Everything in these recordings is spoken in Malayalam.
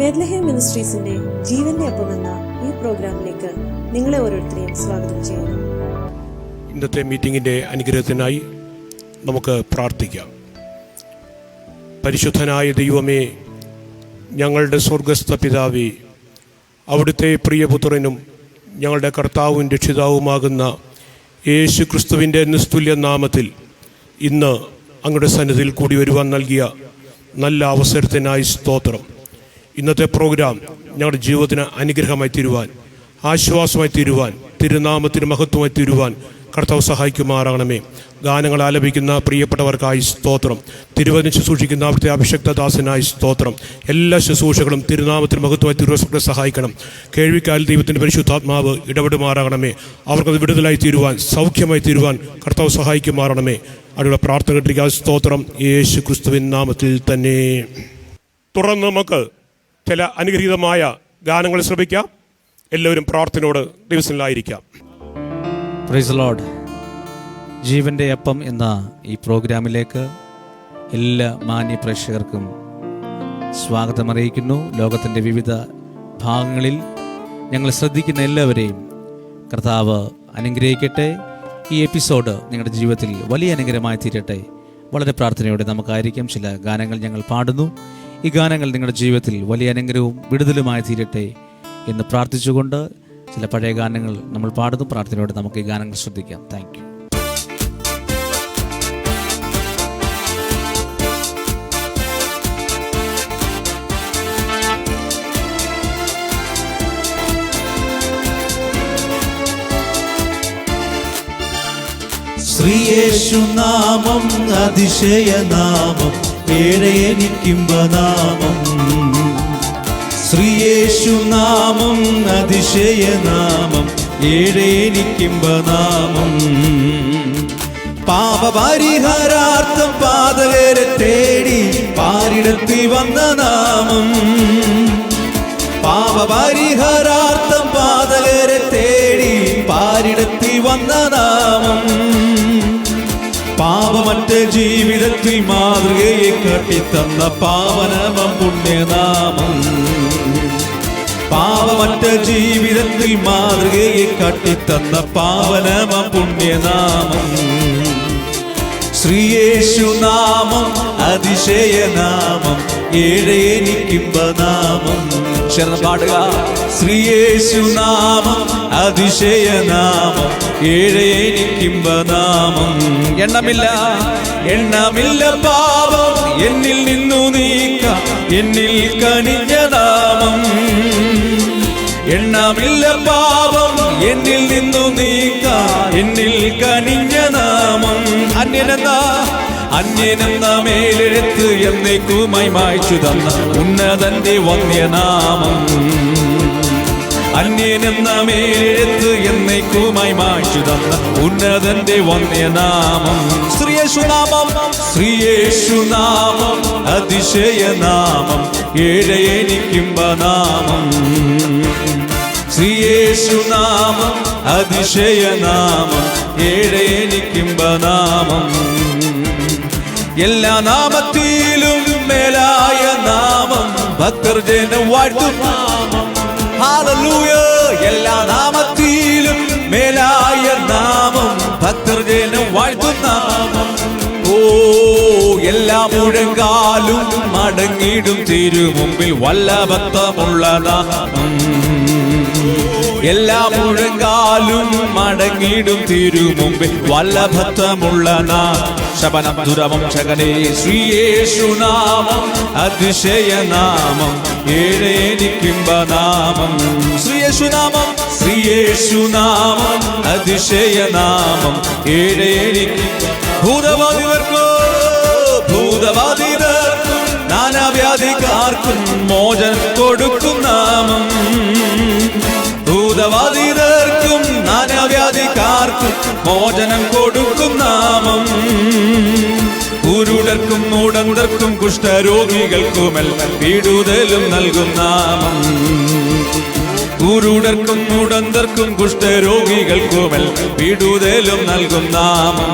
ബേത്ലഹേം മിനിസ്ട്രീസിന്റെ ജീവന്റെ അപ്പം എന്ന ഈ പ്രോഗ്രാമിലേക്ക് നിങ്ങളെ ഓരോരുത്തരെയും സ്വാഗതം ചെയ്യുന്നു. ഇന്നത്തെ മീറ്റിംഗിൻ്റെ അനുഗ്രഹത്തിനായി നമുക്ക് പ്രാർത്ഥിക്കാം. പരിശുദ്ധനായ ദൈവമേ, ഞങ്ങളുടെ സ്വർഗസ്ഥ പിതാവേ, അവിടുത്തെ പ്രിയപുത്രനും ഞങ്ങളുടെ കർത്താവും രക്ഷിതാവുമാകുന്ന യേശു ക്രിസ്തുവിൻ്റെ നിസ്തുല്യ നാമത്തിൽ ഇന്ന് അങ്ങയുടെ സന്നിധിയിൽ കൂടി വരുവാൻ നൽകിയ നല്ല അവസരത്തിനായി സ്തോത്രം. ഇന്നത്തെ പ്രോഗ്രാം ഞങ്ങളുടെ ജീവിതത്തിന് അനുഗ്രഹമായി തീരുവാൻ, ആശ്വാസമായി തീരുവാൻ, തിരുനാമത്തിന് മഹത്വമായി തീരുവാൻ കർത്താവ് സഹായിക്കുമാറാകണമേ. ഗാനങ്ങൾ ആലപിക്കുന്ന പ്രിയപ്പെട്ടവർക്കായി സ്തോത്രം. തിരുവചനം ശുശ്രൂഷിക്കുന്ന അവിടുത്തെ അഭിഷക്തദാസനായി സ്തോത്രം. എല്ലാ ശുശ്രൂഷകളും തിരുനാമത്തിന് മഹത്വമായി തീരുവാൻ സഹായിക്കണം. കേൾവിക്കാരിൽ ദൈവത്തിൻ്റെ പരിശുദ്ധാത്മാവ് ഇടപെടുമാറാകണമേ. അവർക്കത് വിടുതലായി തീരുവാൻ, സൗഖ്യമായി തീരുവാൻ കർത്താവ് സഹായിക്കുമാറാകണമേ. അതിനുള്ള പ്രാർത്ഥന കേട്ടിരിക്കാൻ സ്തോത്രം, യേശു ക്രിസ്തുവിൻ നാമത്തിൽ തന്നെ. തുടർന്ന് നമുക്ക് ചില അനുഗ്രഹീതമായ ഗാനങ്ങൾ ശ്രമിക്കാം. എല്ലാവരും പ്രാർത്ഥനയോട് ദിവസങ്ങളിലായിരിക്കാം. Praise the Lord. ജീവന്റെ അപ്പം എന്ന ഈ പ്രോഗ്രാമിലേക്ക് എല്ലാ മാന്യ പ്രേക്ഷകർക്കും സ്വാഗതം അറിയിക്കുന്നു. ലോകത്തിൻ്റെ വിവിധ ഭാഗങ്ങളിൽ ഞങ്ങൾ ശ്രദ്ധിക്കുന്ന എല്ലാവരെയും കർത്താവ് അനുഗ്രഹിക്കട്ടെ. ഈ എപ്പിസോഡ് നിങ്ങളുടെ ജീവിതത്തിൽ വലിയ അനുഗ്രഹമായി തീരട്ടെ. വളരെ പ്രാർത്ഥനയോടെ നമുക്കായിരിക്കും ചില ഗാനങ്ങൾ ഞങ്ങൾ പാടുന്നു. ഈ ഗാനങ്ങൾ നിങ്ങളുടെ ജീവിതത്തിൽ വലിയ അനുഗ്രഹവും വിടുതലുമായി തീരട്ടെ എന്ന് പ്രാർത്ഥിച്ചുകൊണ്ട് ചില പഴയ ഗാനങ്ങൾ നമ്മൾ പാടുന്നു. പ്രാർത്ഥനയോടെ നമുക്ക് ഈ ഗാനങ്ങൾ ശ്രദ്ധിക്കാം. Thank you. ശ്രീയേശുനാമം അതിശയനാമം, ഏഴയനിക്കുംബനാമം. ശ്രീയേശുനാമം അതിശയനാമം, ഏഴയനിക്കുംബനാമം. പാപപരിഹാരാർത്ഥം പാതകരെ തേടി പാരിടത്തിൽ വന്ന നാമം. പാപപരിഹാരാർത്ഥം പാതകരെ തേടി പാരിടത്തിൽ വന്ന നാമം. പാപമറ്റ ജീവിതത്തിൽ മാതൃകയെ കാട്ടിത്തന്ന പാവനമം പുണ്യനാമം. പാപമറ്റ ജീവിതത്തിൽ മാതൃകയെ കാട്ടിത്തന്ന പാവനമം പുണ്യനാമം. ശ്രീയേശുനാമം അതിശയനാമം, ഏഴയനിക്കുംബനാമം. ചേർന്ന് പാടുക. ശ്രീയേശുനാമം അതിശയനാമം, ഏഴയനിക്കുംബനാമം. എണ്ണമില്ല പാപം എന്നിൽ നിന്നു നീക്കാം, എന്നിൽ കനിഞ്ഞ നാമം. എണ്ണമില്ല പാപം എന്നിൽ നിന്നു നീക്കാം, എന്നിൽ കനിഞ്ഞ നാമം. അന്യനെന്ന മേലെഴുത്ത് എന്നേക്കുമായി മായ്ച്ചു തന്ന ഉന്നതന്റെ വന്യനാമം. അന്യനെന്ന മേലെഴുത്ത് എന്നേക്കുമായി മായ്ച്ചു തന്ന ഉന്നതന്റെ വന്യനാമം. ശ്രീയേശുനാമം, ശ്രീയേശുനാമം അതിശയനാമം, ഏഴയനിക്കുംബനാമം. ശ്രീയേശുനാമം അതിശയനാമം, ഏഴയനിക്കുംബനാമം. എല്ലാ നാമത്തിലും മേലായ നാമം, ഭക്തർ ജനം വാഴ്ത്തും നാമം. ഹല്ലേലൂയ. എല്ലാ നാമത്തിലും മേലായ നാമം, ഭക്തർ ജനം വാഴ്ത്തും നാമം. ഓ, എല്ലാ മുഴങ്കാലും മടങ്ങിടും തിരുമുമ്പിൽ വല്ലഭത്വമുള്ള നാമം. എല്ലാ മുഴങ്കാലും മടങ്ങിടും തിരുമുമ്പിൽ വല്ലഭത്വമുള്ള നാമം. ശബനം ദുരമം ശകനേ. ശ്രീയേശുനാമം അതിശയനാമം, ഏഴയനിക്കുംബനാമം. ശ്രീയേശുനാമം, ശ്രീയേശുനാമം അതിശയനാമം, ഏഴയനിക്കുംബനാമം. ഭൂതബാധിതർക്കും നാനാവ്യാധിക്കാർക്കും മോചനം കൊടുക്കും നാമം. ഭൂതബാധിതർക്കും നാനാവ്യാധിക്കാർക്കും മോചനം കൊടുക്കും നാമം. കുരുടർക്കും മുടന്തർക്കും കുഷ്ഠരോഗികൾക്കുമെല്ലാം വിടുതലും നൽകും നാമം. കുരുടർക്കും മുടന്തർക്കും കുഷ്ഠരോഗികൾക്കുമെല്ലാം വിടുതലും നൽകും നാമം.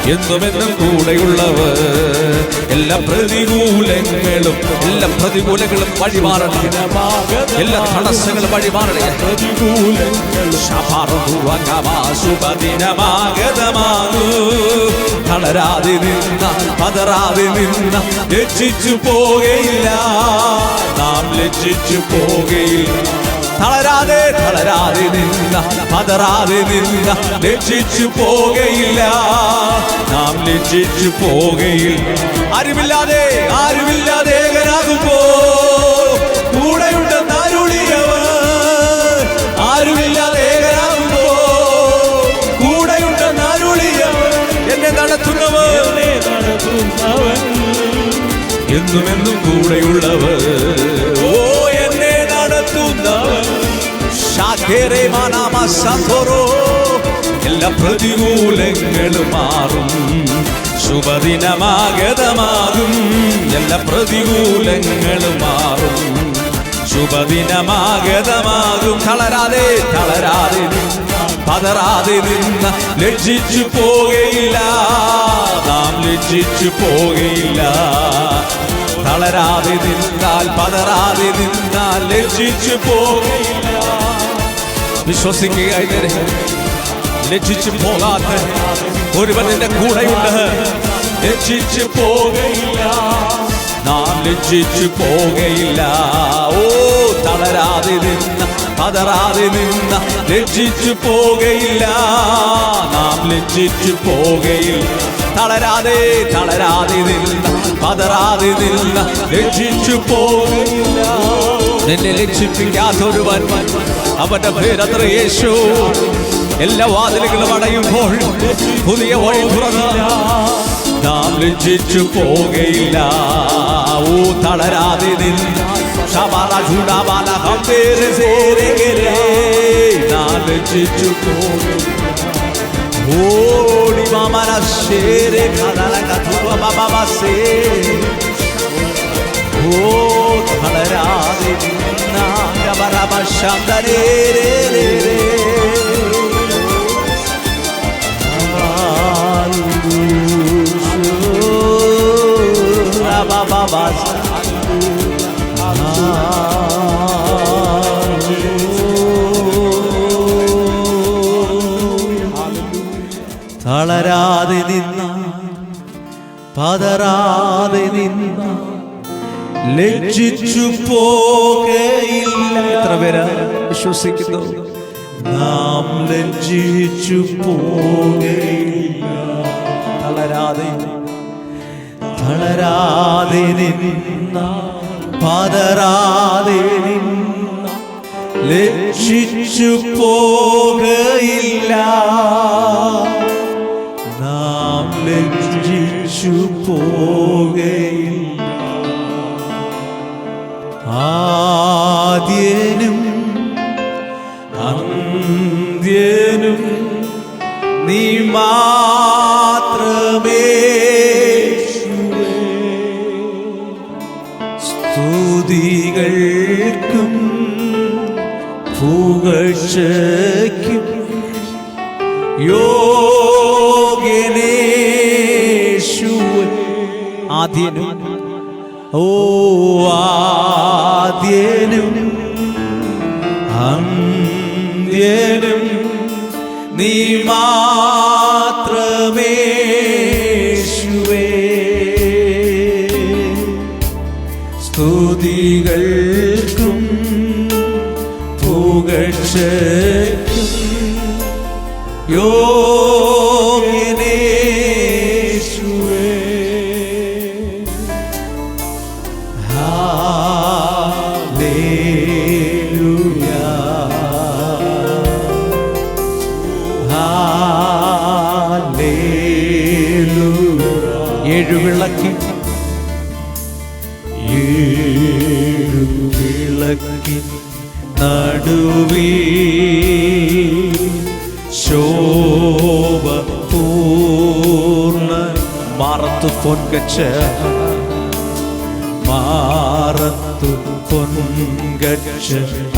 എന്നുമെന്നും കൂടെയുള്ളവർ. എല്ലാ പ്രതികൂലങ്ങളും വഴിമാറണേ, എല്ലാ തടസ്സങ്ങളും വഴിമാറണേ. ശുഭദിനമാഗതമാകൂ. തളരാതെ നിന്ന പതറാതെ നിന്ന ലജ്ജിച്ചു പോകയില്ല, നാം ലജ്ജിച്ചു പോകയില്ല. തളരാതെ നിന്ന പതറാതെ നിന്ന ലജ്ജിച്ചു പോകയില്ല, നാം ലജ്ജിച്ചു പോകയില്ല. ആരുമില്ലാതെ ഏകനാകുമ്പോ കൂടെയുണ്ടെന്ന് അരുളിയവർ. ആരുമില്ലാതെ ഏകനാകുമ്പോ കൂടെയുണ്ടെന്ന് അരുളിയവർ. എന്നെ നടത്തുന്നവർ, എന്നുമെന്നും കൂടെയുള്ളവർ. ഓ എന്നെ നടത്തുന്നവർ. എല്ലാ പ്രതികൂലങ്ങളും മാറും, ശുഭദിനമാഗതമാകും. എല്ലാ പ്രതികൂലങ്ങളും മാറും, ശുഭദിനമാഗതമാകും. തളരാതെ പതറാതെ നിന്ന ലജ്ജിച്ചു പോകയില്ല, നാം ലജ്ജിച്ചു പോകയില്ല. തളരാതെ നിന്നാൽ പതറാതെ നിന്നാൽ ലജ്ജിച്ചു പോകയില്ല. വിശ്വസിക്കുക, ലജ്ജിച്ചു പോകാത്ത ഒരുവൻ നിന്റെ കൂടെയുണ്ട്. ലജ്ജിച്ചു പോകയില്ല, നാം ലജ്ജിച്ചു പോകയില്ല. ഓ തളരാതെ നിന്ന പതറാതെ നിന്ന ലജ്ജിച്ചു പോകയില്ല, നാം ലജ്ജിച്ചു പോകയില്ല. തളരാതെ നിന്ന പതറാതെ നിന്ന ലജ്ജിച്ചു പോകയില്ല. നിന്നെ ലജ്ജിപ്പിക്കാത്തൊരുവൻ, അവന്റെ പേരത്ര യേശു. എല്ലാ വാതിലുകളും അടയുമ്പോൾ പുതിയ വഴി തുറന്ന് നാം ലജ്ജിച്ചു പോകയില്ല. ഓ തളരാതെ നിന്ന നാം ലജ്ജിച്ചു പോകയില്ല. ഓടി മാമനശേരെ കടലകത്തുവ ബാബാസേ. ഓ തളരാതെ നിന്ന ശാന്തരേ. തളരാതെ നിന്ന പതറാതെ നിന്ന ലജ്ജിച്ചു പോകയില്ല. എത്ര പേര് വിശ്വസിക്കുന്നു? നാം ലജ്ജിച്ചു പോകയില്ല. തളരാതെ നിന്ന പതറാതെ നിന്ന ലജ്ജിച്ചു പോകയില്ല, നാം ലജ്ജിച്ചു പോകയില്ല. ആദ്യനും അന്ത്യനും നീ മാത്രമേ. സ്തുതികൾക്കും പുകഴ്ചയ്ക്കും യോഗ്യനേശുവേ. ആദ്യനും ഓ ആദ്യനും അന്ത്യനും നീ മാത്രമേ. സ്തുതികൾക്കും പുകഴ്ചയ്ക്കും യോഗ്യനേശുവേ. Hallelujah hallelujah. ഏഴുവിളക്കി നടുവീ ശോഭ പൂർണ്ണ മാറത്തു പൊൻകച്ച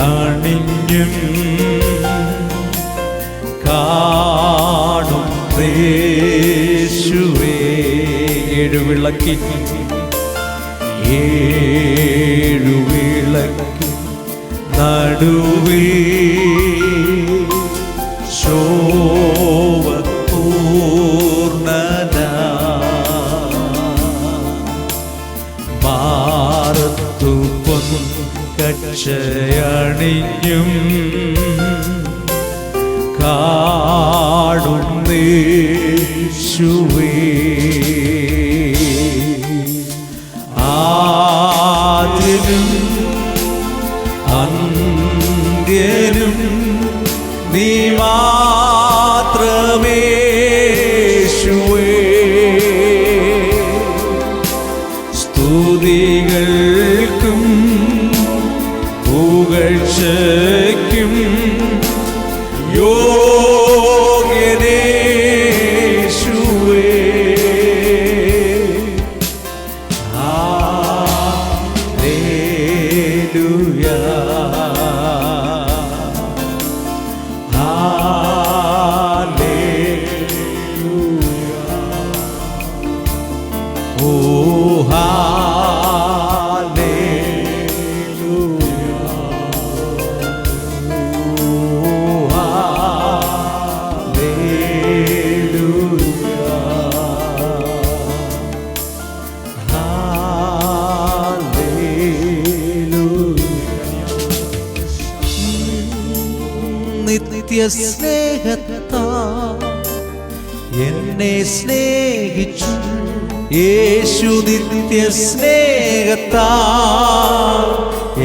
അണിഞ്ഞും കാണും യേശു യേശുവേ ഏഴുവിളക്കി ഏഴുവിളക്കി നടുവിൽ ശോഭപൂർണ്ണനാ മാറത്തു പൊൻകച്ചയണിഞ്ഞും കാണുന്നേശുവേ ആദ്യനും അന്ത്യനും നീ മാത്രമേശുവേ സ്തുതികൾക്കും പുകഴ്ചയ്ക്കും യോഗ്യനേശുവേ ഹല്ലേലൂയ ഹല്ലേലൂയ ഓ ഹല്ലേലൂയ ഓ നിത്യസ്നേഹത്താ എന്നെ സ്നേഹിച്ചു യേശു നിത്യസ്നേഹത്താ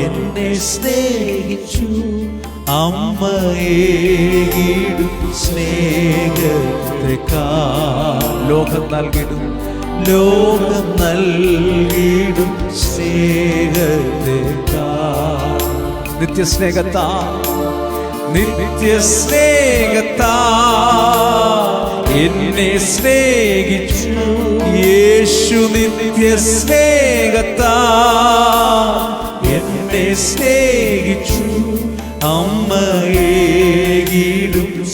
എന്നെ സ്നേഹിച്ചു അമ്മയേകിടും സ്നേഹത്തെക്കാ ലോകം നൽകിടും സ്നേഹത്തെക്കാ നിത്യസ്നേഹത്താ നിത്യസ്നേഹത്താ എന്നെ സ്നേഹിച്ചു യേശു നിത്യസ്നേഹത്താ എന്നെ സ്നേഹിച്ചു അമ്മയേകിടും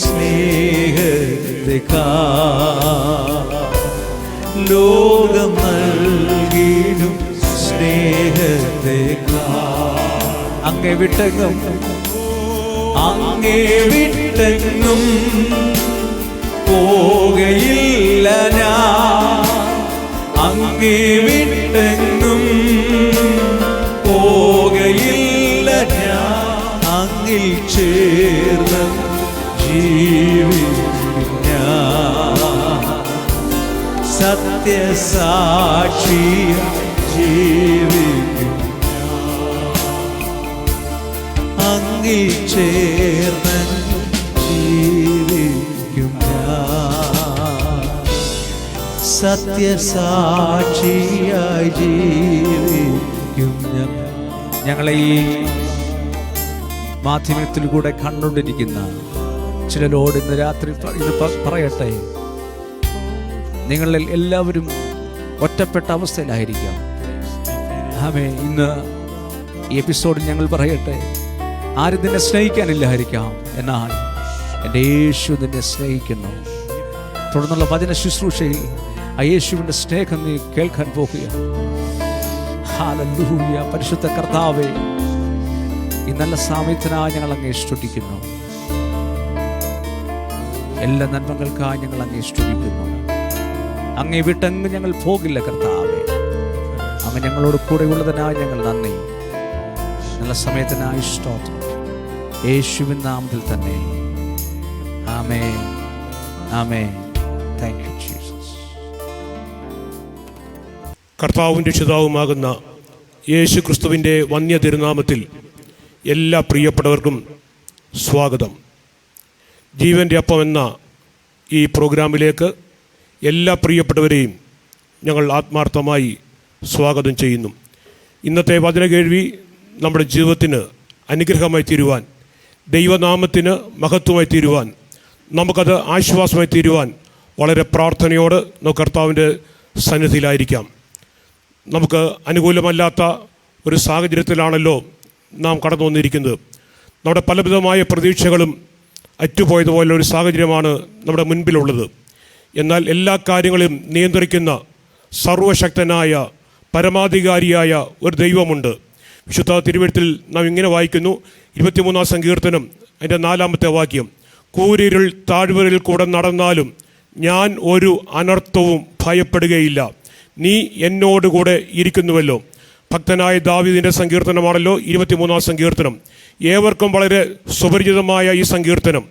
സ്നേഹത്തെക്കാ ലോകം നൽകിടും സ്നേഹത്തെക്കാ അങ്ങേ വിട്ടെങ്ങും പോകയില്ല ഞാൻ അങ്ങേ വിട്ടെങ്ങും പോകയില്ല ഞാൻ അങ്ങിൽ ചേർന്ന് ജീവിക്കും ഞാൻ സത്യസാക്ഷിയ ജീവിക്കും അങ്ങിൽ ചേർന്ന് ജീവിക്കും ഞാൻ സത്യസാക്ഷിയായി ജീവിക്കും ഞാൻ. ഞങ്ങളെ ഈ മാധ്യമത്തിലൂടെ കണ്ടുകൊണ്ടിരിക്കുന്ന ചിലരോട് ഇന്ന് രാത്രി പറയട്ടെ, നിങ്ങളിൽ എല്ലാവരും ഒറ്റപ്പെട്ട അവസ്ഥയിലായിരിക്കാം. ആമേൻ. ഇന്ന് ഈ എപ്പിസോഡിൽ ഞങ്ങൾ പറയട്ടെ, ആരും നിന്നെ സ്നേഹിക്കാനില്ലായിരിക്കാം, എന്നാൽ എൻ്റെ യേശു നിന്നെ സ്നേഹിക്കുന്നു. തുടർന്നുള്ള വചന ശുശ്രൂഷയിൽ ആ യേശുവിൻ്റെ സ്നേഹം നീ കേൾക്കാൻ പോകുകയാണ്. ഹല്ലേലൂയ. പരിശുദ്ധ കർത്താവേ, ഈ നല്ല സമയത്തിനായി ഞങ്ങൾ അങ്ങേ സ്തുതിക്കുന്നു. എല്ലാ നന്മകൾക്കായി ഞങ്ങൾ അങ്ങേ സ്തുതിക്കുന്നു. അങ്ങേ വിട്ടങ്ങ് ഞങ്ങൾ പോകില്ല കർത്താവേ. അങ്ങ് ഞങ്ങളോട് കൂടെ ഉള്ളതിനായി ഞങ്ങൾ നന്ദി. നല്ല സമയത്തിനായി സ്തോത്രം. യേശുവിൻ നാമത്തിൽ തന്നെ. ആമേൻ, ആമേൻ. Thank you Jesus. കർത്താവും രക്ഷിതാവുമാകുന്ന യേശു ക്രിസ്തുവിൻ്റെ വന്യ തിരുനാമത്തിൽ എല്ലാ പ്രിയപ്പെട്ടവർക്കും സ്വാഗതം. ജീവൻ്റെ അപ്പം എന്ന ഈ പ്രോഗ്രാമിലേക്ക് എല്ലാ പ്രിയപ്പെട്ടവരെയും ഞങ്ങൾ ആത്മാർത്ഥമായി സ്വാഗതം ചെയ്യുന്നു. ഇന്നത്തെ വചന കേൾവി നമ്മുടെ ജീവിതത്തിന് അനുഗ്രഹമായി തീരുവാൻ, ദൈവനാമത്തിന് മഹത്വമായി തീരുവാൻ, നമുക്കത് ആശ്വാസമായി തീരുവാൻ വളരെ പ്രാർത്ഥനയോട് നമുക്ക് കർത്താവിൻ്റെ സന്നിധിയിലായിരിക്കാം. നമുക്ക് അനുകൂലമല്ലാത്ത ഒരു സാഹചര്യത്തിലാണല്ലോ നാം കടന്നു വന്നിരിക്കുന്നത്. നമ്മുടെ പലവിധമായ പ്രതീക്ഷകളും അറ്റുപോയതുപോലെ ഒരു സാഹചര്യമാണ് നമ്മുടെ മുൻപിലുള്ളത്. എന്നാൽ എല്ലാ കാര്യങ്ങളും നിയന്ത്രിക്കുന്ന സർവശക്തനായ പരമാധികാരിയായ ഒരു ദൈവമുണ്ട്. വിശുദ്ധ തിരുവെഴുത്തിൽ നാം ഇങ്ങനെ വായിക്കുന്നു, 23-ാം സങ്കീർത്തനം അതിൻ്റെ 4-ാമത്തെ വാക്യം, കൂരിരുൾ താഴ്വരയിൽ കൂടെ നടന്നാലും ഞാൻ ഒരു അനർത്ഥവും ഭയപ്പെടുകയില്ല, നീ എന്നോടുകൂടെ ഇരിക്കുന്നുവല്ലോ. ഭക്തനായ ദാവീദിൻ്റെ സങ്കീർത്തനമാണല്ലോ 23-ാം സങ്കീർത്തനം. ഏവർക്കും വളരെ സുപരിചിതമായ ഈ സങ്കീർത്തനം,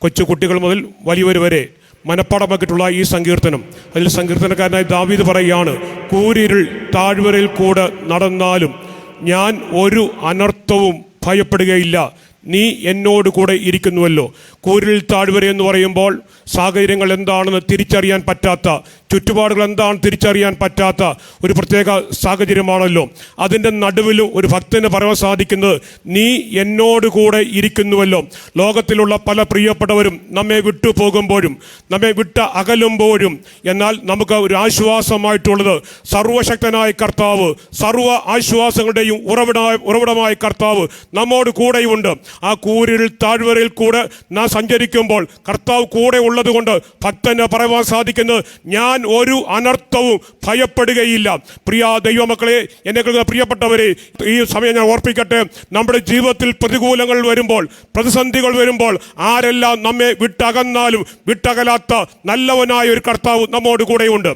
കൊച്ചു കുട്ടികൾ മുതൽ വലിയവർ വരെ മനപ്പാടമാക്കിയിട്ടുള്ള ഈ സങ്കീർത്തനം, അതിൽ സങ്കീർത്തനക്കാരനായ ദാവീദ് പറയുകയാണ്, കൂരിരുൾ താഴ്വരയിൽ കൂടെ നടന്നാലും ഞാൻ ഒരു അനർത്ഥവും ഭയപ്പെടുകയില്ല, നീ എന്നോട് കൂടെ ഇരിക്കുന്നുവല്ലോ. കൂരിരുൾ താഴ്വര എന്ന് പറയുമ്പോൾ സാഹചര്യങ്ങൾ എന്താണെന്ന് തിരിച്ചറിയാൻ പറ്റാത്ത, ചുറ്റുപാടുകൾ എന്താണെന്ന് തിരിച്ചറിയാൻ പറ്റാത്ത ഒരു പ്രത്യേക സാഹചര്യമാണല്ലോ. അതിൻ്റെ നടുവിലും ഒരു ഭക്തന് പറയാൻ സാധിക്കുന്നത്, നീ എന്നോട് കൂടെ ഇരിക്കുന്നുവല്ലോ. ലോകത്തിലുള്ള പല പ്രിയപ്പെട്ടവരും നമ്മെ വിട്ടു പോകുമ്പോഴും നമ്മെ വിട്ട് അകലുമ്പോഴും എന്നാൽ നമുക്ക് ഒരു ആശ്വാസമായിട്ടുള്ളത് സർവശക്തനായ കർത്താവ്, സർവ ആശ്വാസങ്ങളുടെയും ഉറവിടമായ കർത്താവ് നമ്മോട് കൂടെയുണ്ട്. ആ കൂരിരുൾ താഴ്വരയിൽ കൂടെ നാം സഞ്ചരിക്കുമ്പോൾ കർത്താവ് കൂടെ ഉള്ളത് കൊണ്ട് ഭക്തന് പറയുവാൻ സാധിക്കുന്നത്, ഞാൻ ഒരു അനർത്ഥവും ഭയപ്പെടുകയില്ല. പ്രിയ ദൈവമക്കളെ, എന്നെ കേൾക്കുന്ന പ്രിയപ്പെട്ടവരെ, ഈ സമയം ഞാൻ ഓർപ്പിക്കട്ടെ, നമ്മുടെ ജീവിതത്തിൽ പ്രതികൂലങ്ങൾ വരുമ്പോൾ, പ്രതിസന്ധികൾ വരുമ്പോൾ ആരെല്ലാം നമ്മെ വിട്ടകന്നാലും വിട്ടകലാത്ത നല്ലവനായ ഒരു കർത്താവ് നമ്മോട് കൂടെയുണ്ട്.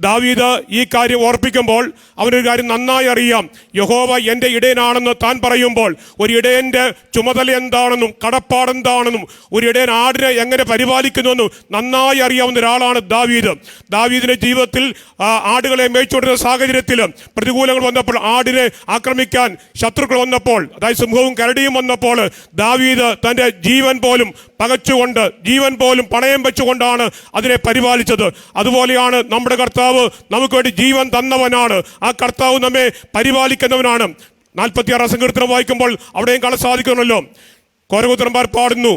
ദാവീദ് ഈ കാര്യം ഓർപ്പിക്കുമ്പോൾ അവനൊരു കാര്യം നന്നായി അറിയാം. യഹോവ എൻ്റെ ഇടയനാണെന്ന് താൻ പറയുമ്പോൾ ഒരു ഇടയൻ്റെ ചുമതല എന്താണെന്നും കടപ്പാടെന്താണെന്നും ഒരു ഇടയൻ ആടിനെ എങ്ങനെ പരിപാലിക്കുന്നുവെന്നും നന്നായി അറിയാവുന്ന ഒരാളാണ് ദാവീദ്. ദാവീദിന്റെ ജീവിതത്തിൽ ആടുകളെ മേയിച്ചുകൊണ്ടിരുന്ന സാഹചര്യത്തിൽ പ്രതികൂലങ്ങൾ വന്നപ്പോൾ, ആടിനെ ആക്രമിക്കാൻ ശത്രുക്കൾ വന്നപ്പോൾ, അതായത് സിംഹവും കരടിയും വന്നപ്പോൾ ദാവീദ് തൻ്റെ ജീവൻ പോലും പകച്ചുകൊണ്ട്, ജീവൻ പോലും പണയം വെച്ചുകൊണ്ടാണ് അതിനെ പരിപാലിച്ചത്. അതുപോലെയാണ് നമ്മുടെ കർത്താവ് നമുക്ക് വേണ്ടി ജീവൻ തന്നവനാണ്. ആ കർത്താവ് നമ്മെ പരിപാലിക്കുന്നവനാണ്. 46-ാം സങ്കീർത്തനം വായിക്കുമ്പോൾ അവിടെയും കാണാൻ സാധിക്കുമല്ലോ, കോരപുത്രന്മാർ പാടുന്നു,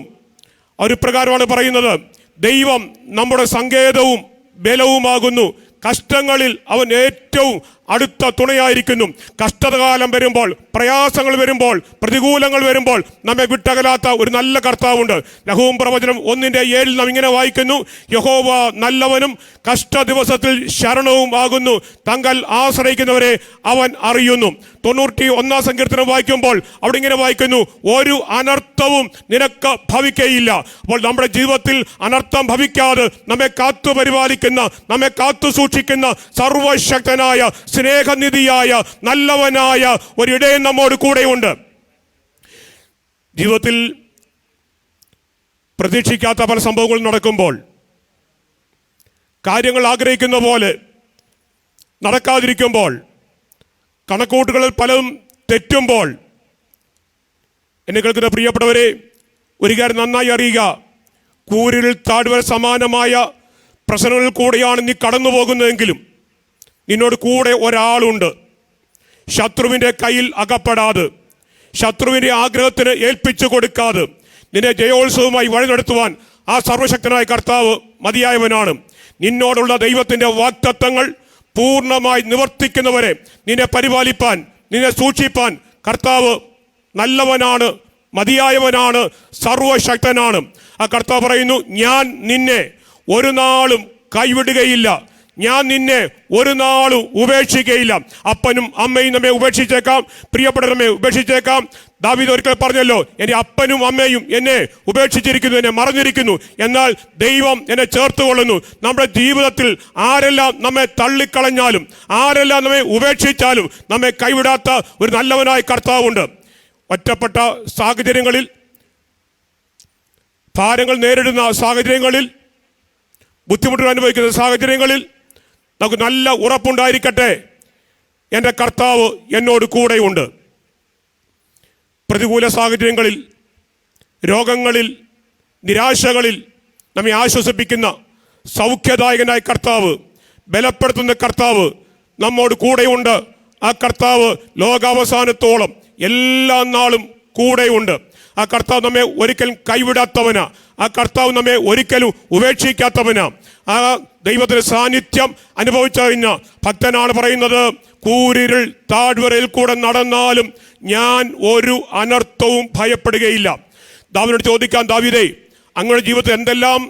ഒരു പ്രകാരമാണ് പറയുന്നത്, ദൈവം നമ്മുടെ സങ്കേതവും ബലവുമാകുന്നു, കഷ്ടങ്ങളിൽ അവൻ ഏറ്റവും അടുത്ത തുണയായിരിക്കുന്നു. കഷ്ടകാലം വരുമ്പോൾ, പ്രയാസങ്ങൾ വരുമ്പോൾ, പ്രതികൂലങ്ങൾ വരുമ്പോൾ നമ്മെ വിട്ടകലാത്ത ഒരു നല്ല കർത്താവുണ്ട്. നഹൂം പ്രവചനം 1:7 നാം ഇങ്ങനെ വായിക്കുന്നു, യഹോവ നല്ലവനും കഷ്ട ദിവസത്തിൽ ശരണവും ആകുന്നു, തങ്ങൾ ആശ്രയിക്കുന്നവരെ അവൻ അറിയുന്നു. 91-ാം സങ്കീർത്തനം വായിക്കുമ്പോൾ അവിടെ ഇങ്ങനെ വായിക്കുന്നു, ഒരു അനർത്ഥവും നിനക്ക് ഭവിക്കയില്ല. അപ്പോൾ നമ്മുടെ ജീവിതത്തിൽ അനർത്ഥം ഭവിക്കാതെ നമ്മെ കാത്തു പരിപാലിക്കുന്ന, നമ്മെ കാത്തു സൂക്ഷിക്കുന്ന സർവശക്തനായ സ്നേഹനിധിയായ നല്ലവനായ ഒരിടയൻ നമ്മോട് കൂടെയുണ്ട്. ജീവിതത്തിൽ പ്രതീക്ഷിക്കാത്ത പല സംഭവങ്ങളും നടക്കുമ്പോൾ, കാര്യങ്ങൾ ആഗ്രഹിക്കുന്ന പോലെ നടക്കാതിരിക്കുമ്പോൾ, കണക്കൂട്ടുകളിൽ പലതും തെറ്റുമ്പോൾ, എന്നെ കേൾക്കുന്ന പ്രിയപ്പെട്ടവരെ, ഒരു കാര്യം നന്നായി അറിയുക, കൂരിരുൾ താഴ്വര സമാനമായ പ്രശ്നങ്ങളിൽ കൂടെയാണ് നീ കടന്നു പോകുന്നതെങ്കിലും നിന്നോട് കൂടെ ഒരാളുണ്ട്. ശത്രുവിൻ്റെ കയ്യിൽ അകപ്പെടാതെ, ശത്രുവിൻ്റെ ആഗ്രഹത്തിന് ഏൽപ്പിച്ചു കൊടുക്കാതെ നിന്നെ ജയോത്സവമായി വഴി നടത്തുവാൻ ആ സർവശക്തനായ കർത്താവ് മതിയായവനാണ്. നിന്നോടുള്ള ദൈവത്തിൻ്റെ വാഗ്ദത്തങ്ങൾ പൂർണ്ണമായി നിവർത്തിക്കുന്നവരെ നിന്നെ പരിപാലിപ്പാൻ, നിന്നെ സൂക്ഷിപ്പാൻ കർത്താവ് നല്ലവനാണ്, മതിയായവനാണ്, സർവശക്തനാണ്. ആ കർത്താവ് പറയുന്നു, ഞാൻ നിന്നെ ഒരു നാളും കൈവിടുകയില്ല, ഞാൻ നിന്നെ ഒരു നാളും ഉപേക്ഷിക്കുകയില്ല. അപ്പനും അമ്മയും നമ്മെ ഉപേക്ഷിച്ചേക്കാം, പ്രിയപ്പെട്ട നമ്മെ ഉപേക്ഷിച്ചേക്കാം. ദാവീദ് ഒരിക്കൽ പറഞ്ഞല്ലോ, എൻ്റെ അപ്പനും അമ്മയും എന്നെ ഉപേക്ഷിച്ചിരിക്കുന്നു, എന്നെ മറന്നിരിക്കുന്നു, എന്നാൽ ദൈവം എന്നെ ചേർത്തുകൊള്ളുന്നു. നമ്മുടെ ജീവിതത്തിൽ ആരെല്ലാം നമ്മെ തള്ളിക്കളഞ്ഞാലും, ആരെല്ലാം നമ്മെ ഉപേക്ഷിച്ചാലും നമ്മെ കൈവിടാത്ത ഒരു നല്ലവനായ കർത്താവുണ്ട്. ഒറ്റപ്പെട്ട സാഹചര്യങ്ങളിൽ, ഭാരങ്ങൾ നേരിടുന്ന സാഹചര്യങ്ങളിൽ, ബുദ്ധിമുട്ടുകൾ അനുഭവിക്കുന്ന സാഹചര്യങ്ങളിൽ നമുക്ക് നല്ല ഉറപ്പുണ്ടായിരിക്കട്ടെ, എൻ്റെ കർത്താവ് എന്നോട് കൂടെയുണ്ട്. പ്രതികൂല സാഹചര്യങ്ങളിൽ, രോഗങ്ങളിൽ, നിരാശകളിൽ നമ്മെ ആശ്വസിപ്പിക്കുന്ന സൗഖ്യദായകനായ കർത്താവ്, ബലപ്പെടുത്തുന്ന കർത്താവ് നമ്മോട് കൂടെയുണ്ട്. ആ കർത്താവ് ലോകാവസാനത്തോളം എല്ലാ നാളും കൂടെയുണ്ട്. ആ കർത്താവ് നമ്മെ ഒരിക്കലും കൈവിടാത്തവനാ. ആ കർത്താവ് നമ്മെ ഒരിക്കലും ഉപേക്ഷിക്കാത്തവനാ. ആ ദൈവത്തിന്റെ സാന്നിധ്യം അനുഭവിച്ചു കഴിഞ്ഞ ഭക്തനാണ് പറയുന്നത്, കൂരിരുൾ താഴ്വരയിൽ കൂടെ നടന്നാലും ഞാൻ ഒരു അനർത്ഥവും ഭയപ്പെടുകയില്ല. ദാവീദിനോട് ചോദിക്കാം, ദാവീദേ, അങ്ങയുടെ ജീവിതത്തിൽ എന്തെല്ലാം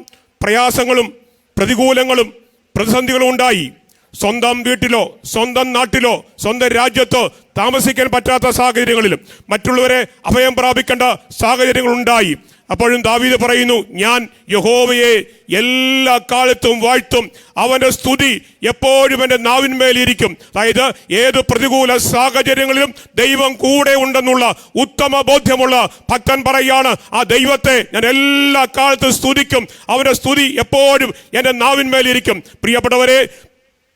പ്രയാസങ്ങളും പ്രതികൂലങ്ങളും പ്രതിസന്ധികളും ഉണ്ടായി. സ്വന്തം വീട്ടിലോ സ്വന്തം നാട്ടിലോ സ്വന്തം രാജ്യത്തോ താമസിക്കാൻ പറ്റാത്ത സാഹചര്യങ്ങളിലും മറ്റുള്ളവരെ അഭയം പ്രാപിക്കേണ്ട സാഹചര്യങ്ങൾ ഉണ്ടായി. അപ്പോഴും ദാവീദ് പറയുന്നു, ഞാൻ യഹോവയെ എല്ലാ കാലത്തും വാഴ്ത്തും, അവന്റെ സ്തുതി എപ്പോഴും എൻ്റെ നാവിന്മേലിരിക്കും. അതായത് ഏത് പ്രതികൂല സാഹചര്യങ്ങളിലും ദൈവം കൂടെ ഉണ്ടെന്നുള്ള ഉത്തമ ബോധ്യമുള്ള ഭക്തൻ പറയാണ്, ആ ദൈവത്തെ ഞാൻ എല്ലാ കാലത്തും സ്തുതിക്കും, അവന്റെ സ്തുതി എപ്പോഴും എൻ്റെ നാവിന്മേലിരിക്കും. പ്രിയപ്പെട്ടവരെ,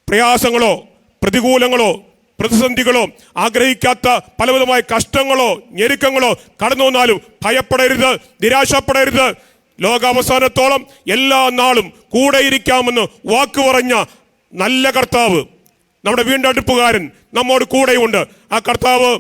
പ്രയാസങ്ങളോ പ്രതികൂലങ്ങളോ പ്രതിസന്ധികളോ ആഗ്രഹിക്കാത്ത പലവിധമായ കഷ്ടങ്ങളോ ഞെരുക്കങ്ങളോ കടന്നു വന്നാലും ഭയപ്പെടരുത്, നിരാശപ്പെടരുത്. ലോകാവസാനത്തോളം എല്ലാ നാളും കൂടെ ഇരിക്കാമെന്ന് വാക്ക് പറഞ്ഞ നല്ല കർത്താവ്, നമ്മുടെ വീണ്ടെടുപ്പുകാരൻ നമ്മോട് കൂടെയുണ്ട്. ആ കർത്താവ്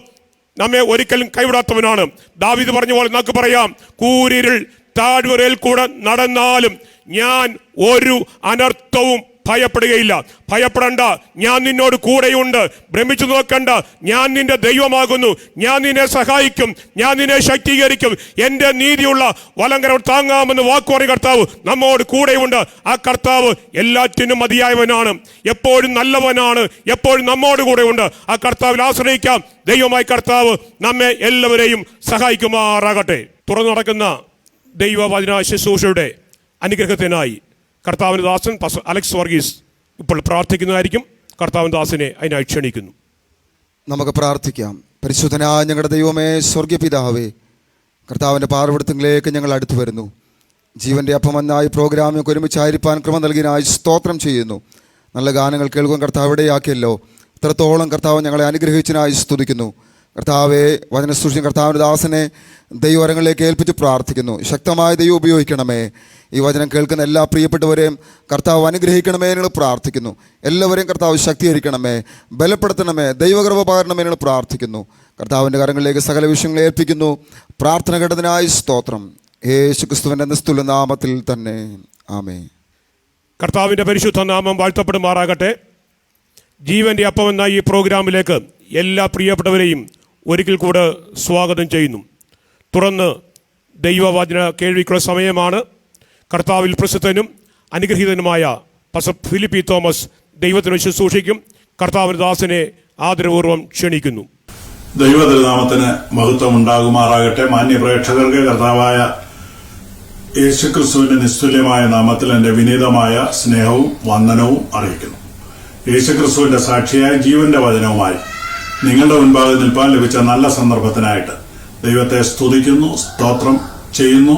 നമ്മെ ഒരിക്കലും കൈവിടാത്തവനാണ്. ദാവീദ് പറഞ്ഞ പോലെ നമുക്ക് പറയാം, കൂരിരുൾ താഴ്വരയിൽ കൂടെ നടന്നാലും ഞാൻ ഒരു അനർത്ഥവും ഭയപ്പെടുകയില്ല. ഭയപ്പെടണ്ട, ഞാൻ നിന്നോട് കൂടെയുണ്ട്. ഭ്രമിച്ചു നോക്കണ്ട, ഞാൻ നിന്റെ ദൈവമാകുന്നു. ഞാൻ നിന്നെ സഹായിക്കും, ഞാൻ നിന്നെ ശക്തീകരിക്കും. എൻ്റെ നീതിയുള്ള വലങ്കരം താങ്ങാമെന്ന് വാക്കുപറഞ്ഞ കർത്താവ് നമ്മോട് കൂടെയുണ്ട്. ആ കർത്താവ് എല്ലാറ്റിനും മതിയായവനാണ്, എപ്പോഴും നല്ലവനാണ്, എപ്പോഴും നമ്മോട് കൂടെയുണ്ട്. ആ കർത്താവിൽ ആശ്രയിക്കാം. ദൈവമായ കർത്താവ് നമ്മെ എല്ലാവരെയും സഹായിക്കുമാറാകട്ടെ. തുറന്നു നടക്കുന്ന ദൈവവചന ശുശ്രൂഷയുടെ അനുഗ്രഹത്തിനായി കർത്താവിൻ്റെ ദാസൻ അലക്സ് വർഗീസ് ഇപ്പോൾ പ്രാർത്ഥിക്കുന്നതായിരിക്കും. കർത്താവിൻ്റെ ദാസനെ അതിനായി ക്ഷണിക്കുന്നു. നമുക്ക് പ്രാർത്ഥിക്കാം. പരിശുദ്ധനായ ഞങ്ങളുടെ ദൈവമേ, സ്വർഗീയ പിതാവേ, കർത്താവിൻ്റെ പാർവ്വതത്തിലേക്ക് ഞങ്ങൾ അടുത്തു വരുന്നു. ജീവൻ്റെ അപ്പമെന്നായി പ്രോഗ്രാമിൽ ഒരുമിച്ചായിരിക്കാൻ ക്രമം നൽകിയതിനായി സ്തോത്രം ചെയ്യുന്നു. നല്ല ഗാനങ്ങൾ കേൾക്കാൻ കർത്താവ് ഇടയാക്കിയല്ലോ. ഇത്രത്തോളം കർത്താവ് ഞങ്ങളെ അനുഗ്രഹിച്ചതിനായി സ്തുതിക്കുന്നു. കർത്താവെ, വചന സൂക്ഷിച്ച കർത്താവിൻ്റെ ദാസനെ ദൈവവരങ്ങളിലേക്ക് ഏൽപ്പിച്ച് പ്രാർത്ഥിക്കുന്നു. ശക്തമായ ദൈവം ഉപയോഗിക്കണമേ. ഈ വചനം കേൾക്കുന്ന എല്ലാ പ്രിയപ്പെട്ടവരെയും കർത്താവ് അനുഗ്രഹിക്കണമേ എന്ന് പ്രാർത്ഥിക്കുന്നു. എല്ലാവരെയും കർത്താവ് ശക്തീകരിക്കണമേ, ബലപ്പെടുത്തണമേ, ദൈവകൃപ പകരണമേ എന്ന് പ്രാർത്ഥിക്കുന്നു. കർത്താവിൻ്റെ കരങ്ങളിലേക്ക് സകല വിഷയങ്ങളെ ഏൽപ്പിക്കുന്നു. പ്രാർത്ഥന കേട്ടതിനായി സ്തോത്രം. യേശുക്രിസ്തുവിൻ്റെ നിസ്തുല നാമത്തിൽ തന്നെ, ആമേൻ. കർത്താവിൻ്റെ പരിശുദ്ധ നാമം വാഴ്ത്തപ്പെടുമാറാകട്ടെ. ജീവൻ്റെ അപ്പമെന്ന ഈ പ്രോഗ്രാമിലേക്ക് എല്ലാ പ്രിയപ്പെട്ടവരെയും ഒരിക്കൽ കൂടെ സ്വാഗതം ചെയ്യുന്നു. തുറന്ന് ദൈവവചന കേൾവിക്കുള്ള സമയമാണ്. കർത്താവിൽ പ്രസിദ്ധനും അനുഗ്രഹീതനുമായ പാസ്റ്റർ ഫിലിപ്പ് തോമസ് ദൈവത്തിന് ശുശ്രൂഷിക്കും. കർത്താവിൻ്റെ ദാസനെ ആദരപൂർവ്വം ക്ഷണിക്കുന്നു. ദൈവതിരുനാമത്തിന് മഹത്വം ഉണ്ടാകുമാറാകട്ടെ. മാന്യ പ്രേക്ഷകർക്ക് കർത്താവായ യേശുക്രിസ്തുവിന്റെ നിസ്തുല്യമായ നാമത്തിൽ എൻ്റെ വിനീതമായ സ്നേഹവും വന്ദനവും അറിയിക്കുന്നു. യേശുക്രിസ്തുവിന്റെ സാക്ഷിയായ ജീവന്റെ വചനവുമായി നിങ്ങളുടെ മുൻപാകെ നിൽപ്പാൻ ലഭിച്ച നല്ല സന്ദർഭത്തിനായിട്ട് ദൈവത്തെ സ്തുതിക്കുന്നു, സ്തോത്രം ചെയ്യുന്നു.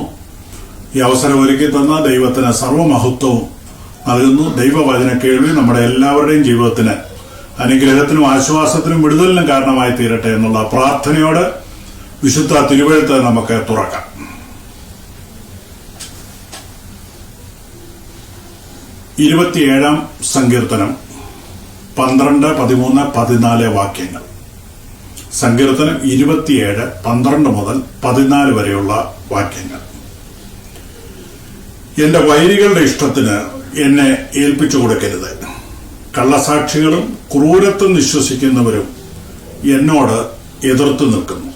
ഈ അവസരം ഒരുക്കി തന്ന ദൈവത്തിന് സർവ്വമഹത്വവും നൽകുന്നു. ദൈവവചന കേൾവി നമ്മുടെ എല്ലാവരുടെയും ജീവിതത്തിന് അനുഗ്രഹത്തിനും ആശ്വാസത്തിനും വിടുതലിനും കാരണമായി തീരട്ടെ എന്നുള്ള പ്രാർത്ഥനയോട് വിശുദ്ധ തിരുവെഴുത്ത് നമുക്ക് തുറക്കാം. ഇരുപത്തിയേഴാം സങ്കീർത്തനം 12, 13, 14 വാക്യങ്ങൾ. സങ്കീർത്തനം 27, 12 മുതൽ 14 വരെയുള്ള വാക്യങ്ങൾ. എന്റെ വൈരികളുടെ ഇഷ്ടത്തിന് എന്നെ ഏൽപ്പിച്ചു കൊടുക്കരുത്. കള്ളസാക്ഷികളും ക്രൂരത്വം വിശ്വസിക്കുന്നവരും എന്നോട് എതിർത്തു നിൽക്കുന്നു.